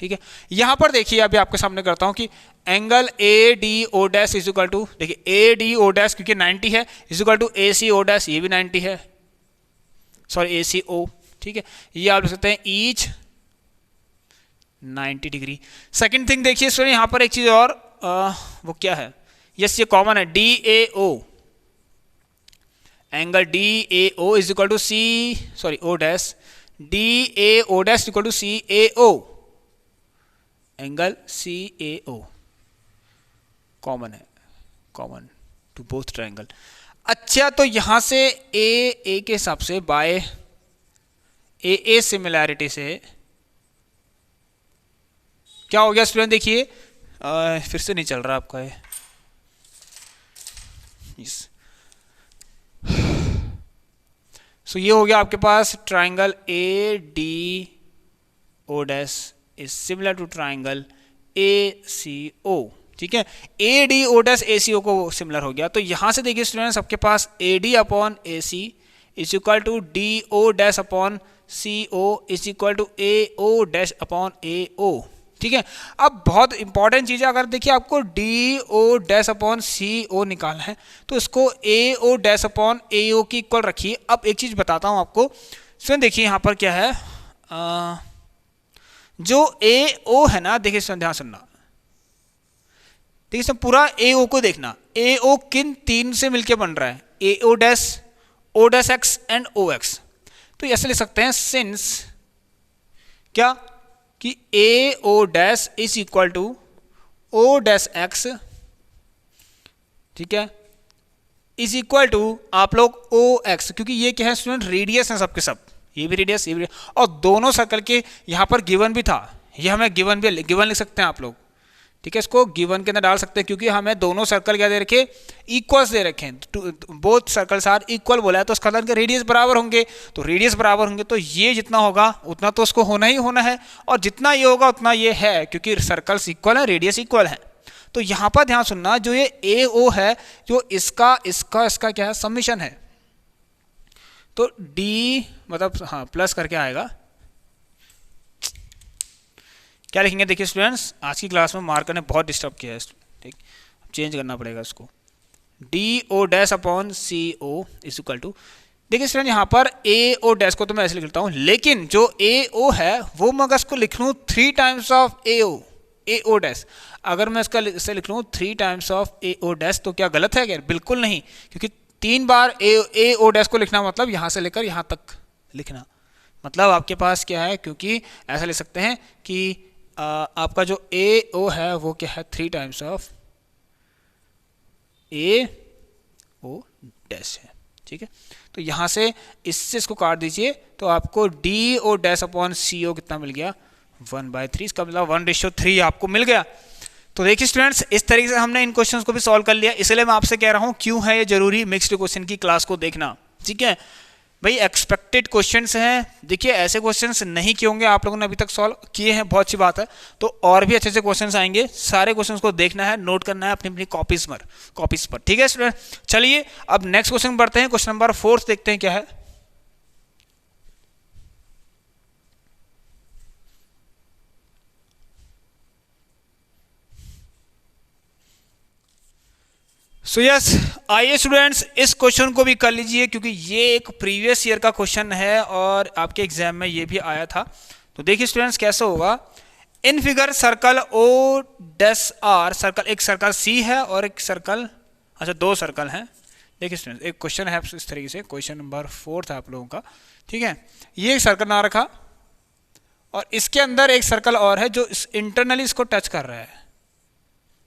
ठीक है। यहां पर देखिए, अभी आपके सामने करता हूं कि angle A D O dash is equal to, देखिए ए डी ओ डैश क्योंकि 90 है, is equal to A C O dash, ये भी 90 है, सॉरी ए सी ओ, ठीक है। ये आप लिख सकते हैं ईच 90 डिग्री। सेकेंड थिंग देखिए स्टूडेंट, यहां पर एक चीज और, वो क्या है, यस ये कॉमन है, D A O, angle D A O is equal to C, sorry O dash, D A O dash equal to C A O, angle C A O common है, कॉमन टू बोथ ट्राइंगल। अच्छा, तो यहां से ए के हिसाब से bye A similarity से क्या हो गया स्टूडेंट, देखिए फिर से नहीं चल रहा आपका ये, सो ये हो गया आपके पास triangle A D O dash is similar to triangle A C O, ठीक है। ए डी ओ डैश ए सी ओ को सिमिलर हो गया, तो यहां से देखिए स्टूडेंट्स आपके पास A D upon A C is equal to D O dash upon C O is equal to A O dash upon A O, ठीक है। अब बहुत इंपॉर्टेंट चीज है, अगर देखिए आपको D O dash upon C ओ निकालना है तो इसको ए ओ डैश अपॉन ए ओ की इक्वल रखिए। अब एक चीज बताता हूं आपको, सुन देखिए यहां पर क्या है, जो ए ओ है ना, देखिए सुन ध्यान सुनना, देखिए सब पूरा ए ओ को देखना, ए ओ किन तीन से मिलके बन रहा है, A O dash X and O X. तो ऐसे लिख सकते हैं सिंस क्या कि A O dash is equal to O dash X, ठीक है, इज इक्वल टू आप लोग ओ एक्स, क्योंकि ये क्या है स्टूडेंट, रेडियस है सबके सब, ये भी रेडियस, ये भी रेडियस, और दोनों सर्कल के यहां पर गिवन भी था, ये हमें गिवन भी, गिवन लिख सकते हैं आप लोग, ठीक है, इसको गिवन के अंदर डाल सकते हैं क्योंकि हमें दोनों सर्कल क्या दे रखे, इक्वल्स दे रखे हैं, बोथ सर्कल्स आर इक्वल बोला है, तो उसका के रेडियस बराबर होंगे, तो रेडियस बराबर होंगे तो ये जितना होगा उतना तो उसको होना ही होना है, और जितना ये होगा उतना ये है, क्योंकि सर्कल्स इक्वल है, रेडियस इक्वल है। तो यहां पर ध्यान सुनना, जो ये ए ओ है, जो इसका क्या है, समीशन है, तो डी मतलब हाँ प्लस करके आएगा, क्या लिखेंगे, देखिए स्टूडेंट्स आज की क्लास में मार्कर ने बहुत डिस्टर्ब किया है, ठीक, चेंज करना पड़ेगा इसको, D O dash upon C O is equal to, देखिए स्टूडेंट यहाँ पर ए ओ डैश को तो मैं ऐसे लिख लेता हूँ, लेकिन जो ए ओ है वो मैं अगर इसको लिख लूँ 3 times of A O dash, अगर मैं इससे लिख लूँ 3 times of A O dash, तो क्या गलत है क्या, बिल्कुल नहीं, क्योंकि 3 बार ए ओ डैश को लिखना मतलब यहाँ से लेकर यहाँ तक लिखना, मतलब आपके पास क्या है, क्योंकि ऐसा लिख सकते हैं कि आपका जो ए ओ है वो क्या है 3 times of A O dash है, ठीक है। तो यहां से इससे इसको काट दीजिए तो आपको D O dash upon C ओ कितना मिल गया, 1/3, इसका मतलब 1:3 आपको मिल गया। तो देखिए स्टूडेंट्स, इस तरीके से हमने इन क्वेश्चंस को भी सॉल्व कर लिया, इसलिए मैं आपसे कह रहा हूं क्यों है ये जरूरी मिक्स्ड क्वेश्चन की क्लास को देखना, ठीक है भाई। एक्सपेक्टेड क्वेश्चंस हैं, देखिए ऐसे क्वेश्चंस नहीं किए होंगे आप लोगों ने अभी तक सॉल्व किए हैं, बहुत अच्छी बात है, तो और भी अच्छे अच्छे क्वेश्चंस आएंगे, सारे क्वेश्चंस को देखना है, नोट करना है अपनी अपनी कॉपीज पर, ठीक है स्टूडेंट। चलिए अब नेक्स्ट क्वेश्चन बढ़ते हैं, क्वेश्चन नंबर 4 देखते हैं क्या है। सो यस, आइए स्टूडेंट्स इस क्वेश्चन को भी कर लीजिए, क्योंकि ये एक प्रीवियस ईयर का क्वेश्चन है और आपके एग्जाम में ये भी आया था। तो देखिए स्टूडेंट्स कैसे होगा, in figure circle O dash R, circle एक सर्कल सी है और एक सर्कल, अच्छा 2 सर्कल हैं। देखिए स्टूडेंट्स एक क्वेश्चन है इस तरीके से, क्वेश्चन नंबर 4 था आप लोगों का, ठीक है। ये एक सर्कल ना रखा और इसके अंदर एक सर्कल और है जो इंटरनली इसको टच कर रहा है,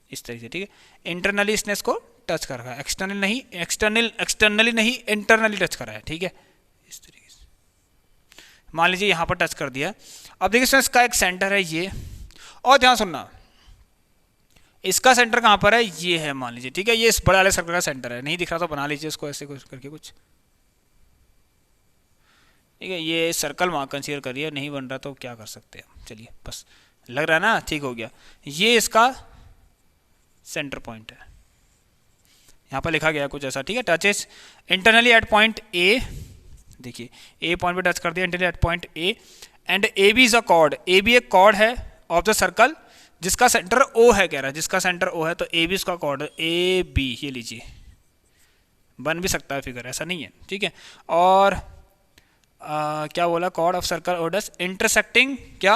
इस तरीके से, ठीक है, इंटरनली इसने इसको टच कर रहा है, एक्सटर्नली नहीं इंटरनली टच कर रहा है, ठीक है, इस तरीके से मान लीजिए यहां पर टच कर दिया। अब देखिए इसका एक सेंटर है ये, और ध्यान सुनना इसका सेंटर कहां पर है, ये है मान लीजिए, ठीक है, ये इस बड़े वाले सर्कल का सेंटर है, नहीं दिख रहा तो बना लीजिए इसको ऐसे कुछ करके, कुछ ठीक है। ये सर्कल वहाँ कंसीडर करिए, नहीं बन रहा तो क्या कर सकते हैं। चलिए बस लग रहा है ना, ठीक हो गया। ये इसका सेंटर पॉइंट है, यहाँ पर लिखा गया कुछ ऐसा, ठीक है। Touches internally at point A, देखिए ए पॉइंट पे टच कर दिया internally at point A, and A B is a chord, A B एक कॉर्ड है ऑफ द सर्कल जिसका सेंटर ओ है, कह रहा है जिसका सेंटर ओ है, तो ए बी इसका कॉर्ड है, ए बी, ये लीजिए, बन भी सकता है फिगर, ऐसा नहीं है, ठीक है। और क्या बोला, कॉर्ड ऑफ सर्कल ओडस इंटरसेक्टिंग, क्या,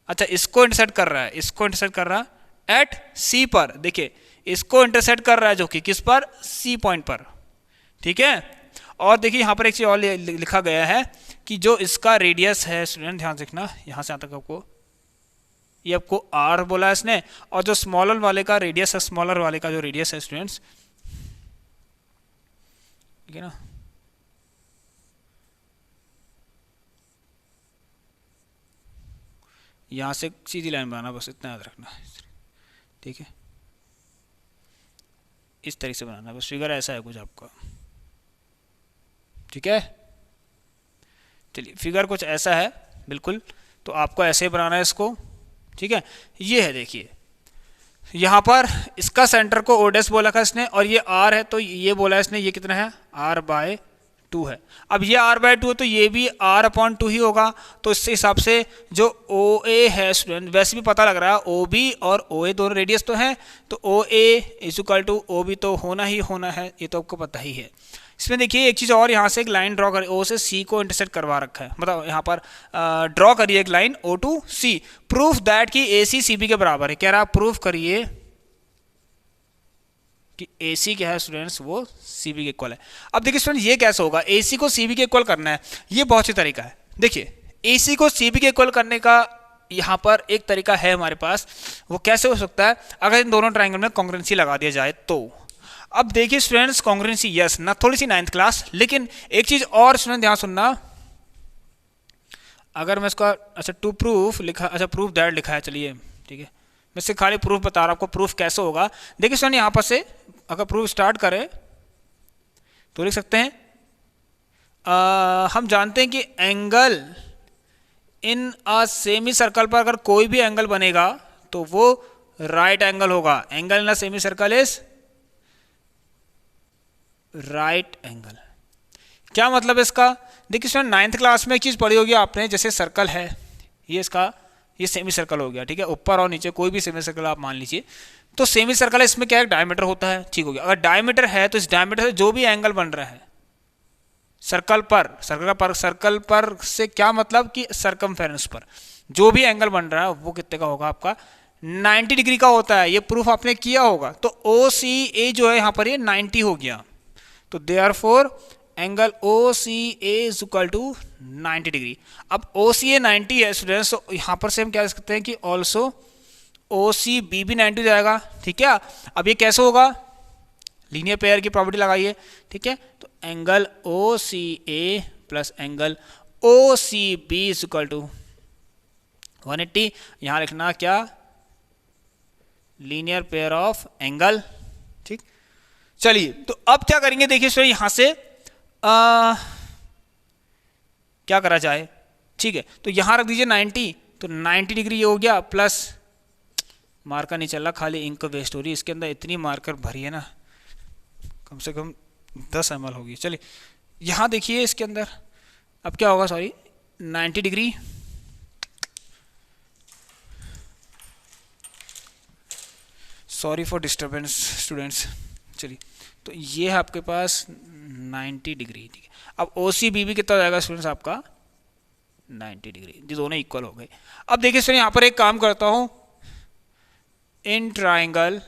अच्छा इसको इंटरसेक्ट कर रहा है, इसको इंटरसेक्ट कर रहा है एट सी पर, देखिए इसको इंटरसेक्ट कर रहा है जो कि किस पर, सी पॉइंट पर, ठीक है। और देखिए यहाँ पर एक चीज़ और लिखा गया है कि जो इसका रेडियस है, स्टूडेंट ध्यान देखना, यहाँ से यहाँ तक आपको, ये आपको आर बोला है इसने, और जो स्मॉलर वाले का रेडियस है, स्मॉलर वाले का जो रेडियस है स्टूडेंट्स, ठीक है ना, यहाँ से सीधी लाइन बनाना, बस इतना याद रखना, ठीक है, इस तरीके से बनाना, बस फिगर ऐसा है कुछ आपका, ठीक है। चलिए फिगर कुछ ऐसा है बिल्कुल, तो आपको ऐसे ही बनाना है इसको, ठीक है। ये है, देखिए यहाँ पर इसका सेंटर को ओडेस बोला था इसने, और ये आर है, तो ये बोला है इसने, ये कितना है, आर बाय 2 है। अब ये आर बाय 2 है तो ये भी आर अपॉन 2 ही होगा, तो इससे हिसाब से जो ओ ए है स्टूडेंट, वैसे भी पता लग रहा है ओ बी और ओ ए दोनों रेडियस तो हैं, तो O A is equal to O B तो होना ही होना है, ये तो आपको पता ही है। इसमें देखिए एक चीज़ और, यहाँ से एक लाइन ड्रॉ कर, ओ से सी को इंटरसेक्ट करवा रखा है, मतलब यहाँ पर ड्रॉ करिए एक line O to C, proof that कि ए सी सी बी के बराबर है, कह रहा है प्रूफ करिए कि ए सी क्या है स्टूडेंट्स, वो सी बी के इक्वल है। अब देखिए स्टूडेंट ये कैसे होगा, ए सी को सी बी के इक्वल करना है, ये बहुत सी तरीका है। देखिए ए सी को सी बी के इक्वल करने का यहाँ पर एक तरीका है हमारे पास, वो कैसे हो सकता है, अगर इन दोनों ट्राइंगल में कॉन्ग्रुएंसी लगा दिया जाए तो। अब देखिए स्टूडेंट्स कॉन्ग्रुएंसी यस ना, थोड़ी सी 9th क्लास, लेकिन एक चीज और स्टूडेंट ध्यान सुनना, अगर मैं इसका अच्छा टू प्रूफ लिखा, अच्छा प्रूफ दैट लिखा है, चलिए ठीक है, मैं सिर्फ खाली प्रूफ बता रहा हूँ आपको, प्रूफ कैसे होगा। देखिए स्टूडेंट यहाँ पर से अगर प्रूफ स्टार्ट करें तो लिख सकते हैं, हम जानते हैं कि angle in a semi circle पर अगर कोई भी एंगल बनेगा तो वो राइट एंगल होगा, angle in a semi circle is right angle. क्या मतलब है इसका, देखिए स्टूडेंट 9th क्लास में एक चीज़ पढ़ी होगी आपने, जैसे सर्कल है, ये इसका ये सेमी सर्कल हो गया, ठीक है, ऊपर और नीचे कोई भी सेमी सर्कल आप मान लीजिए, तो सेमी सर्कल है, इसमें क्या है, डायमीटर होता है, ठीक हो गया। अगर डायमीटर है तो इस डायमीटर से जो भी एंगल बन रहा है सर्कल पर से क्या मतलब कि सरकमफेरेंस पर जो भी एंगल बन रहा है वो कितने का होगा, आपका 90 डिग्री का होता है, ये प्रूफ आपने किया होगा। तो ओ सी ए जो है यहाँ पर ये 90 हो गया, तो therefore angle O C A is equal to 90 degree. अब ओ सी ए 90 है स्टूडेंट्स, तो यहाँ पर से हम क्या सकते हैं कि ऑल्सो ओ सी बी भी 90 हो जाएगा, ठीक है। अब ये कैसे होगा, लीनियर पेयर की प्रॉपर्टी लगाइए, ठीक है, तो angle O C A plus angle O C B is equal to 180, यहाँ लिखना क्या, लीनियर पेयर ऑफ एंगल, ठीक। चलिए तो अब क्या करेंगे, देखिए सर यहाँ से क्या करा जाए, ठीक है, तो यहाँ रख दीजिए 90, तो 90 डिग्री ये हो गया, प्लस मार्कर नहीं चल रहा, खाली इंक वेस्ट हो रही है, इसके अंदर इतनी मार्कर भरी है ना, कम से कम 10 ml होगी। चलिए यहाँ देखिए इसके अंदर अब क्या होगा, sorry 90 degree, sorry for disturbance students. चलिए तो ये है आपके पास 90 डिग्री, ठीक है। अब ओ सी बी भी कितना हो जाएगा स्टूडेंट्स आपका 90 डिग्री, ये दोनों इक्वल हो गए। अब देखिए स्टूडेंट यहाँ पर एक काम करता हूँ, in triangle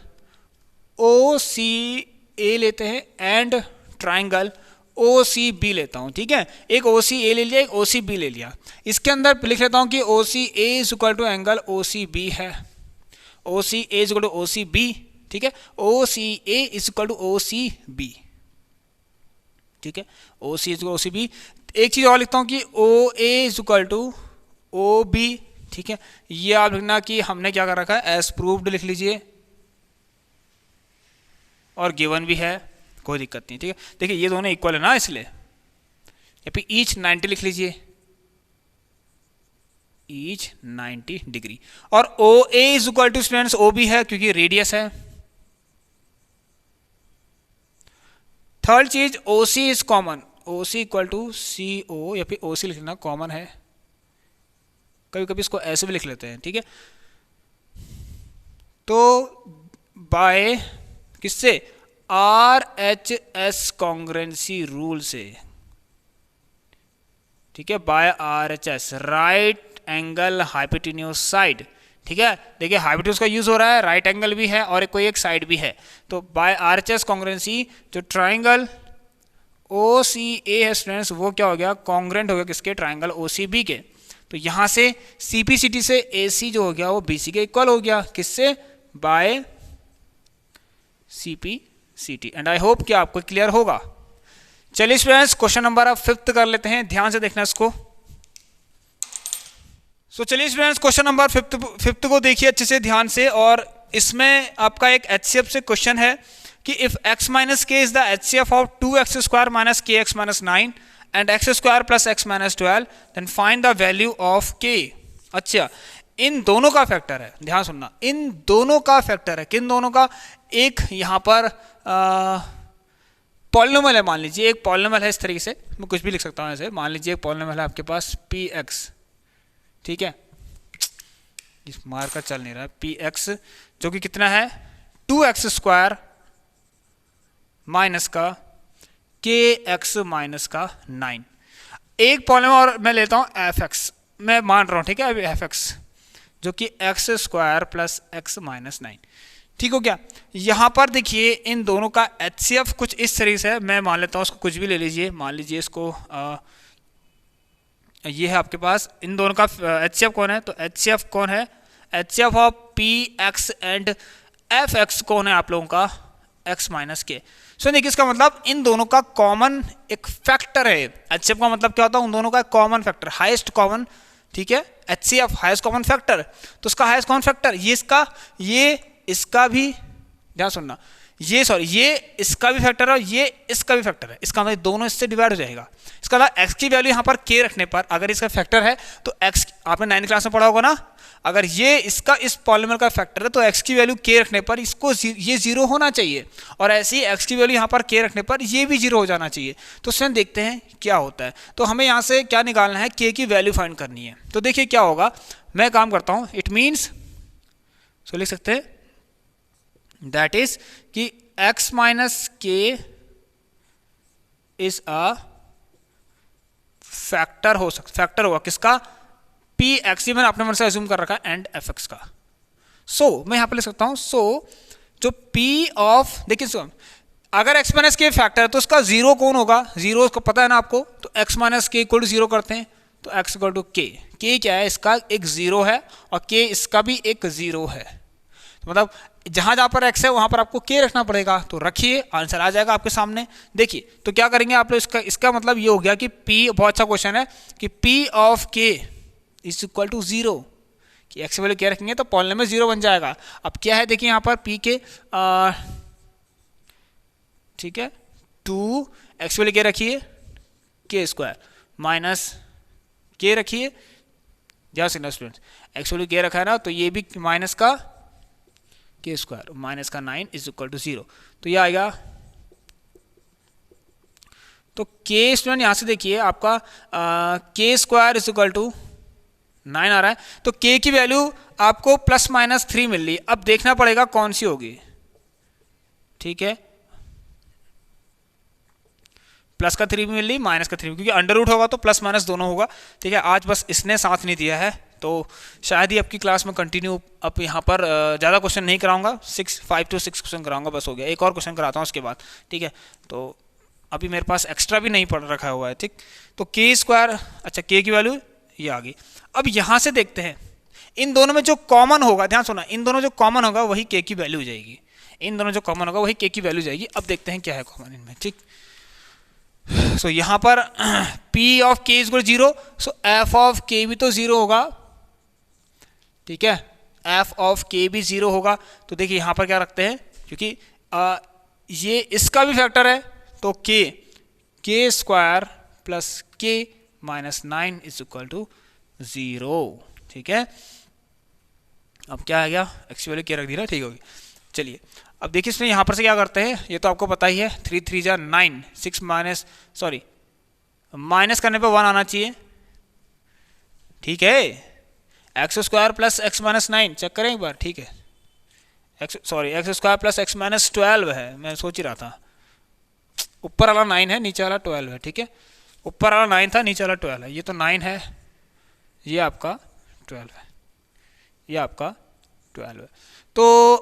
O C A लेते हैं and triangle O C B लेता हूँ, ठीक है, एक ओ सी ए ले लिया, एक ओ सी बी ले लिया, इसके अंदर लिख लेता हूँ कि O C A is equal to angle O C B है, O C A is equal to O C B, ठीक है, O C A is equal to O C B, ठीक है, O C is equal to O C B. एक चीज़ और लिखता हूँ कि O A is equal to O B, ठीक है, ये आप लिखना कि हमने क्या कर रखा है, एज प्रूव्ड लिख लीजिए, और गिवन भी है, कोई दिक्कत नहीं, ठीक है। देखिए ये दोनों इक्वल है ना, इसलिए या फिर ईच 90 लिख लीजिए, ईच 90 डिग्री। और O A is equal to students O B है क्योंकि रेडियस है। थर्ड चीज O C is common, O C equal to C O या फिर ओ सी लिखना कॉमन है, कभी कभी इसको ऐसे भी लिख लेते हैं, ठीक है। तो बाय किससे, R H S congruency rule से, ठीक है, by R H S, right angle hypotenuse side, ठीक है। देखिए हाइपोटेन्यूज का यूज हो रहा है, राइट एंगल भी है और कोई एक साइड भी है। तो by R H S congruency जो ट्राइंगल ओ सी ए है स्टूडेंट्स, वो क्या हो गया, कॉन्ग्रेंट हो गया किसके, ट्राइंगल ओ सी बी के। तो यहां से सी पी सी टी से ए सी जो हो गया वो बी सी के इक्वल हो गया, किससे, by C P C T. And I hope कि आपको क्लियर होगा। चलिए स्टूडेंट्स क्वेश्चन नंबर अब 5 कर लेते हैं, ध्यान से देखना इसको। सो चलिए स्टूडेंट्स क्वेश्चन नंबर 5 को देखिए अच्छे से ध्यान से। और इसमें आपका एक एचसीएफ से क्वेश्चन है कि if x minus K is the HCF of 2x square minus K X minus 9 and X square plus x minus 12 then find the value of k। अच्छा, इन दोनों का फैक्टर है, ध्यान सुनना, इन दोनों का फैक्टर है। किन दोनों का, एक यहाँ पर पॉलिनोमियल है, मान लीजिए एक पॉलिनोमियल है, इस तरीके से मैं कुछ भी लिख सकता हूँ ऐसे, मान लीजिए एक पॉलिनोमियल है आपके पास px, ठीक है, इस मार का चल नहीं रहा है, px जो कि कितना है 2x स्क्वायर माइनस का kx माइनस का 9। एक पॉलिनोमियल और मैं लेता हूँ fx, मैं मान रहा हूँ, ठीक है, अभी fx जो कि x square plus x minus 9, ठीक हो गया। यहां पर देखिए इन दोनों का एचसीएफ कुछ इस तरीके से है, मैं मान लेता हूं, उसको कुछ भी ले लीजिए, मान लीजिए इसको ये है आपके पास, इन दोनों का एचसीएफ कौन है, तो एचसीएफ कौन है, HCF of P x and F x कौन है आप लोगों का, एक्स माइनस के। सो देखिए इसका मतलब इन दोनों का कॉमन एक फैक्टर है। एचसीएफ का मतलब क्या होता है, उन दोनों का कॉमन फैक्टर, हाईएस्ट कॉमन, ठीक है, एचसीएफ हाईएस्ट कॉमन फैक्टर। तो उसका हाईएस्ट कॉमन फैक्टर ये इसका भी, ध्यान सुनना, ये सॉरी ये इसका भी फैक्टर है और ये इसका भी फैक्टर है, इसका मतलब दोनों इससे डिवाइड हो जाएगा। इसका मतलब x की वैल्यू यहाँ पर k रखने पर अगर इसका फैक्टर है तो x, आपने 9th क्लास में पढ़ा होगा ना, अगर ये इसका इस पॉलीमर का फैक्टर है तो x की वैल्यू k रखने पर इसको ये 0 होना चाहिए, और ऐसे ही x की वैल्यू यहाँ पर k रखने पर ये भी 0 हो जाना चाहिए। तो स्वयं देखते हैं क्या होता है। तो हमें यहाँ से क्या निकालना है, k की वैल्यू फाइंड करनी है। तो देखिए क्या होगा, मैं काम करता हूँ, इट मीन्स सो लिख सकते हैं दैट इज कि x minus K is a factor factor होगा किसका, पी एक्स, मैंने अपने मन से अज्यूम कर रखा है, एंड एफ एक्स का। सो मैं यहां पर लिख सकता हूं, सो जो p ऑफ, देखिए सो अगर x माइनस के फैक्टर है तो उसका 0 कौन होगा, 0 को पता है ना आपको, तो x minus k equal to 0 करते हैं, तो x equal to k, k क्या है, इसका एक 0 है और k इसका भी एक 0 है। मतलब जहां जहां पर x है वहां पर आपको k रखना पड़ेगा, तो रखिए, आंसर आ जाएगा आपके सामने। देखिए तो क्या करेंगे आप लोग, इसका मतलब ये हो गया कि p, बहुत अच्छा क्वेश्चन है, कि p of k is equal to 0, कि x वैल्यू क्या रखेंगे तो पॉलिनोमियल 0 बन जाएगा। अब क्या है देखिए यहाँ पर p के ठीक है 2 x वैल्यू क्या रखिए k स्क्वायर माइनस k रखिए, ध्यान से स्टूडेंट्स, x वैल्यू क्या रखा है ना, तो ये भी माइनस का के स्क्वायर माइनस का 9 इज इक्वल टू 0, तो ये आएगा। तो के स्टूडेंट यहां से देखिए आपका के स्क्वायर इज इक्वल टू 9 आ रहा है, तो के की वैल्यू आपको प्लस माइनस 3 मिल रही है। अब देखना पड़ेगा कौन सी होगी, ठीक है, प्लस का 3 भी मिल रही, माइनस का 3 भी, क्योंकि अंडर रूट होगा तो प्लस माइनस दोनों होगा, ठीक है। आज बस इसने साथ नहीं दिया है, तो शायद ही आपकी क्लास में कंटिन्यू अब यहाँ पर ज़्यादा क्वेश्चन नहीं कराऊंगा, 5 to 6 क्वेश्चन कराऊंगा, बस हो गया, एक और क्वेश्चन कराता हूँ उसके बाद, ठीक है। तो अभी मेरे पास एक्स्ट्रा भी नहीं पढ़ रखा हुआ है, ठीक। तो के स्क्वायर, अच्छा के की वैल्यू ये आ गई। अब यहाँ से देखते हैं इन दोनों में जो कॉमन होगा, ध्यान सुना, इन दोनों जो कॉमन होगा वही के की वैल्यू हो जाएगी, इन दोनों जो कॉमन होगा वही के की वैल्यू जाएगी। अब देखते हैं क्या है कॉमन इनमें, ठीक। सो यहाँ पर p of k is 0, so f of k भी तो 0 होगा, ठीक है, f ऑफ k भी 0 होगा। तो देखिए यहाँ पर क्या रखते हैं, क्योंकि ये इसका भी फैक्टर है, तो k स्क्वायर प्लस के माइनस 9 इज इक्वल टू 0। ठीक है, अब क्या आ गया, एक्स की वैल्यू क्या रख दी ना, ठीक होगी। चलिए अब देखिए इसमें यहाँ पर से क्या करते हैं, ये तो आपको पता ही है, 3 3 जा 9, 6 माइनस सॉरी माइनस करने पे 1 आना चाहिए। ठीक है, x square plus x minus 9 check करें एक बार। ठीक है, x square plus x minus 12 है, मैं सोच ही रहा था ऊपर वाला 9 है नीचे वाला 12 है। ठीक है, ऊपर वाला 9 था नीचे वाला 12 है, ये तो 9 है, ये आपका 12 है, ये आपका 12 है। तो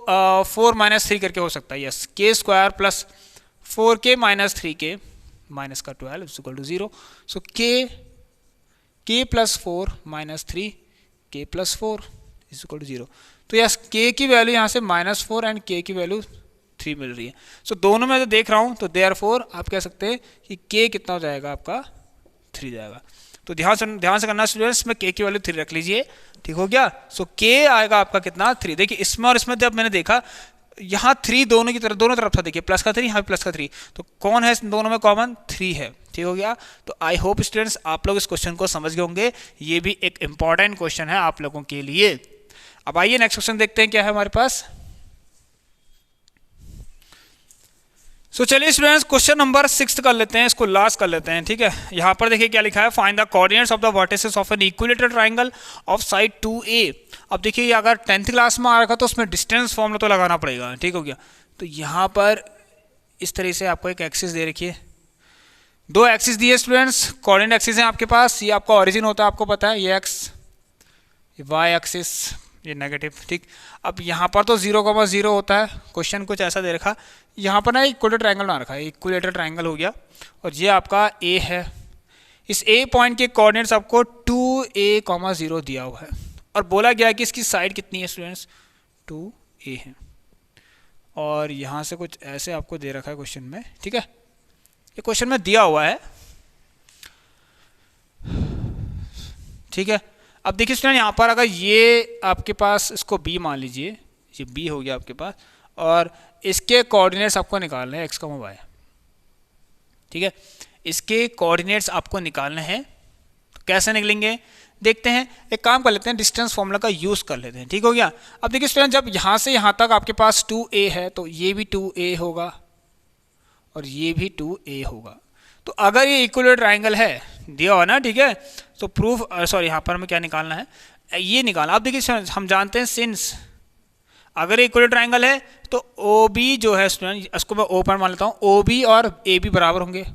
4 माइनस 3 करके हो सकता है, यस, के square plus 4k minus 3k minus का 12 is equal to 0। So k plus 4 minus 3k plus 4 is equal to 0। तो यस k की वैल्यू यहाँ से -4 एंड k की वैल्यू 3 मिल रही है। सो दोनों में जो देख रहा हूँ तो देयरफॉर आप कह सकते हैं कि k कितना हो जाएगा आपका 3 जाएगा। तो ध्यान से करना स्टूडेंट्स, में k की वैल्यू 3 रख लीजिए। ठीक हो गया, सो k आएगा आपका कितना 3। देखिए इसमें और इसमें जब मैंने देखा यहाँ 3 दोनों तरफ था, देखिए प्लस का 3 यहाँ प्लस का 3, तो कौन है दोनों में कॉमन, 3 है। ठीक हो गया, तो आई होप स्टूडेंट्स आप लोग इस क्वेश्चन को समझ गए होंगे, ये भी एक इंपॉर्टेंट क्वेश्चन है आप लोगों के लिए। अब आइए नेक्स्ट क्वेश्चन देखते हैं क्या है हमारे पास। सो चलिए स्टूडेंट्स क्वेश्चन नंबर 6 कर लेते हैं, इसको लास्ट कर लेते हैं। ठीक है, यहाँ पर देखिए क्या लिखा है, find the coordinates of the vertices of an equilateral triangle of side 2a। अब देखिए अगर 10th क्लास में आ रखा तो उसमें डिस्टेंस फॉर्मूला तो लगाना पड़ेगा। ठीक हो गया, तो यहाँ पर इस तरह से आपको एक एक्सिस दे रखी है, 2 एक्सिस दिए स्टूडेंट्स, कोऑर्डिनेट एक्सिस हैं आपके पास, ये आपका ओरिजिन होता है, आपको पता है ये x, ये y एक्सिस, ये नेगेटिव। ठीक, अब यहाँ पर तो 0,0 होता है, क्वेश्चन कुछ ऐसा दे रखा, यहाँ पर ना इक्विलेटरल ट्रायंगल बना रखा है, इक्विलेटरल ट्रायंगल हो गया, और ये आपका a है, इस a पॉइंट के कोऑर्डिनेट्स आपको 2a,0 दिया हुआ है, और बोला गया कि इसकी साइड कितनी है स्टूडेंट्स, 2a है, और यहाँ से कुछ ऐसे आपको दे रखा है क्वेश्चन में। ठीक है, ये क्वेश्चन में दिया हुआ है। ठीक है, अब देखिए स्टूडेंट यहाँ पर अगर ये आपके पास इसको b मान लीजिए, ये b हो गया आपके पास, और इसके कोऑर्डिनेट्स आपको निकालने हैं x, y। ठीक है, इसके कोऑर्डिनेट्स आपको निकालने हैं, तो कैसे निकलेंगे देखते हैं। एक काम कर लेते हैं, डिस्टेंस फॉर्मूला का यूज़ कर लेते हैं। ठीक हो गया, अब देखिए स्टूडेंट जब यहाँ से यहाँ तक आपके पास 2a है तो ये भी 2a होगा और ये भी 2a होगा। तो अगर ये इक्विलेटरल ट्रायंगल है दिया हुआ ना, ठीक है, तो प्रूफ सॉरी यहाँ पर हमें क्या निकालना है, ये निकालना। अब देखिए हम जानते हैं सिंस अगर इक्विलेटरल ट्रायंगल है तो OB जो है स्टूडेंट, इसको मैं O पॉइंट मान लेता हूँ, OB और AB बराबर होंगे,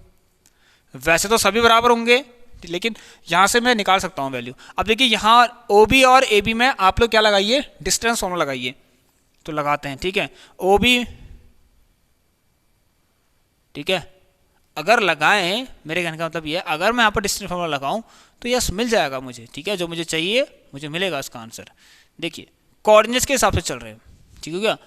वैसे तो सभी बराबर होंगे लेकिन यहाँ से मैं निकाल सकता हूँ वैल्यू। अब देखिए यहाँ OB और AB में आप लोग क्या लगाइए, डिस्टेंस फॉर्मूला लगाइए, तो लगाते हैं। ठीक है, OB, ठीक है, अगर लगाएं, मेरे कहने का मतलब ये है अगर मैं यहाँ पर डिस्टेंस फॉर्मूला लगाऊं तो यस मिल जाएगा मुझे। ठीक है, जो मुझे चाहिए मुझे मिलेगा इसका आंसर। देखिए कोऑर्डिनेट्स के हिसाब से चल रहे हैं। ठीक हो गया,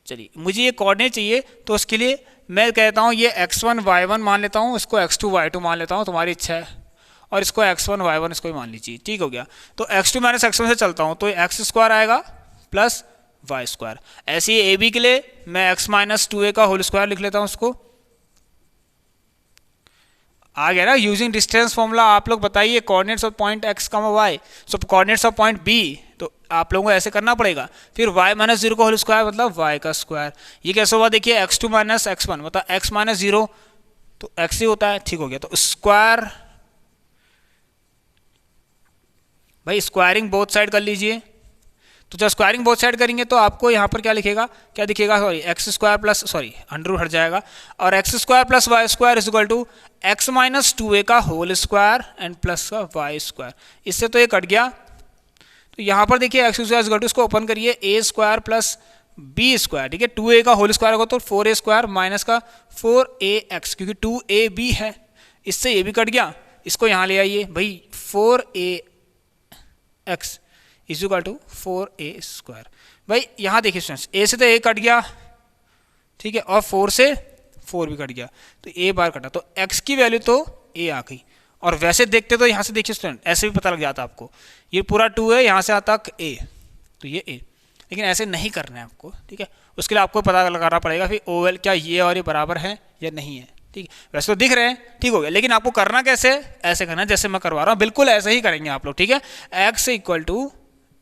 चलिए मुझे ये कोऑर्डिनेट चाहिए तो उसके लिए मैं कहता हूँ ये x1 y1 मान लेता हूँ, इसको x2 y2 मान लेता हूँ, तुम्हारी इच्छा है, और इसको x1 y1 इसको ही मान लीजिए। ठीक हो गया, तो x2 माइनस x1 से चलता हूँ तो x स्क्वायर आएगा प्लस y स्क्वायर। ऐसे ही AB के लिए मैं x माइनस 2a का होल स्क्वायर लिख लेता हूँ, उसको आ गया ना। यूजिंग डिस्टेंस फॉर्मूला आप लोग बताइए coordinates of point x, y, so coordinates of point B, तो आप लोगों को ऐसे करना पड़ेगा। फिर y माइनस 0 का होल स्क्वायर मतलब y का स्क्वायर। ये कैसे हुआ देखिए, x2 माइनस x1 मतलब x माइनस 0 तो x ही होता है। ठीक हो गया, तो स्क्वायर, भाई स्क्वायरिंग बोथ साइड कर लीजिए। तो जब स्क्वायरिंग बोथ साइड करेंगे तो आपको यहाँ पर क्या लिखेगा, क्या दिखेगा, sorry x square plus sorry under हट जाएगा, और x square plus y square is equal to x minus 2a का होल स्क्वायर एंड प्लस का वाई स्क्वायर। इससे तो ये कट गया, तो यहाँ पर देखिए x square is equal to, इसको ओपन करिए, a square plus b square. ठीक है, 2a का होल स्क्वायर होगा तो 4a स्क्वायर माइनस का 4ax, क्योंकि 2ab है, इससे ये भी कट गया, इसको यहाँ ले आइए भाई, 4ax is equal to 4a square. भाई यहाँ देखिए स्टूडेंट्स, a से तो a कट गया, ठीक है, और 4 से 4 भी कट गया, तो a बार कटा, तो x की वैल्यू तो a आ गई। और वैसे देखते तो यहाँ से देखिए स्टूडेंट ऐसे भी पता लग जाता आपको, ये पूरा 2 है, यहाँ से आता तक a, तो ये a, लेकिन ऐसे नहीं करना है आपको। ठीक है, उसके लिए आपको पता लगाना पड़ेगा फिर OL क्या ये और ये बराबर है या नहीं है। ठीक है, वैसे तो दिख रहे हैं, ठीक हो गया, लेकिन आपको करना कैसे, ऐसे करना जैसे मैं करवा रहा हूँ, बिल्कुल ऐसे ही करेंगे आप लोग, ठीक है। x इक्वल टू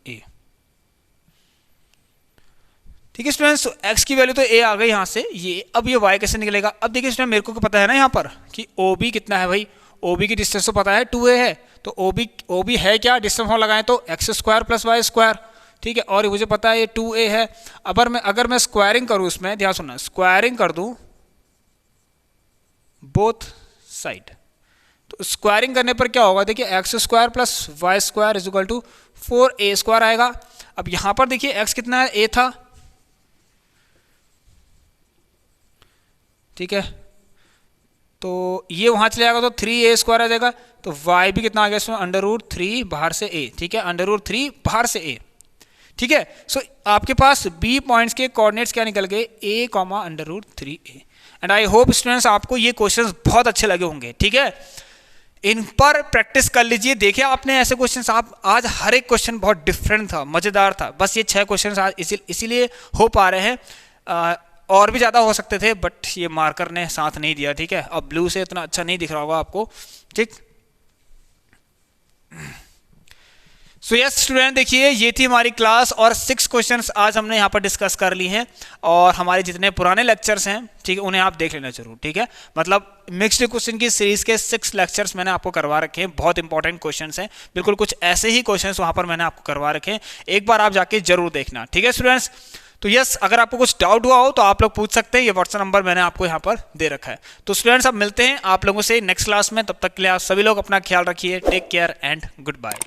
ए, ठीक है स्टूडेंट्स, x की वैल्यू तो a आ गई यहाँ से, ये अब ये y कैसे निकलेगा। अब देखिए स्टूडेंट, मेरे को पता है ना यहाँ पर कि OB कितना है भाई, OB की डिस्टेंस तो पता है 2a है, तो OB है क्या, डिस्टेंस हम लगाएं तो x square plus y square, ठीक है, और मुझे पता है ये 2a है। अगर मैं स्क्वायरिंग करूँ इसमें, ध्यान सुनना, स्क्वायरिंग कर दूँ बोथ साइड, तो स्क्वायरिंग करने पर क्या होगा, देखिए x square plus y square is equal to 4a square आएगा। अब यहां पर देखिए x कितना है, a था, ठीक है, तो ये वहां चले जाएगा तो 3a स्क्वायर आ जाएगा, तो y भी कितना आ गया इसमें, √3 बाहर से a, ठीक है, √3 बाहर से a, ठीक है। सो आपके पास B पॉइंट्स के कोऑर्डिनेट्स क्या निकल गए, a, √3a। And I hope students आपको ये क्वेश्चंस बहुत अच्छे लगे होंगे, ठीक है, इन पर प्रैक्टिस कर लीजिए। देखिए आपने ऐसे क्वेश्चंस, आप आज हर एक क्वेश्चन बहुत डिफरेंट था, मजेदार था, बस ये 6 क्वेश्चंस आज इसीलिए हो पा रहे हैं, और भी ज़्यादा हो सकते थे बट ये मार्कर ने साथ नहीं दिया, ठीक है। अब ब्लू से इतना अच्छा नहीं दिख रहा होगा आपको, ठीक। सो यस स्टूडेंट, देखिए ये थी हमारी क्लास और 6 क्वेश्चंस आज हमने यहाँ पर डिस्कस कर ली हैं, और हमारे जितने पुराने लेक्चर्स हैं, ठीक है, उन्हें आप देख लेना जरूर, ठीक है। मतलब मिक्स्ड क्वेश्चन की सीरीज के 6 लेक्चर्स मैंने आपको करवा रखे हैं, बहुत इंपॉर्टेंट क्वेश्चंस हैं, बिल्कुल कुछ ऐसे ही क्वेश्चंस वहाँ पर मैंने आपको करवा रखे हैं, एक बार आप जाके जरूर देखना, ठीक है स्टूडेंट्स। तो यस, अगर आपको कुछ डाउट हुआ हो तो आप लोग पूछ सकते हैं, ये व्हाट्सएप नंबर मैंने आपको यहाँ पर दे रखा है। तो स्टूडेंट्स अब मिलते हैं आप लोगों से नेक्स्ट क्लास में, तब तक के लिए आप सभी लोग अपना ख्याल रखिए, take care and good bye.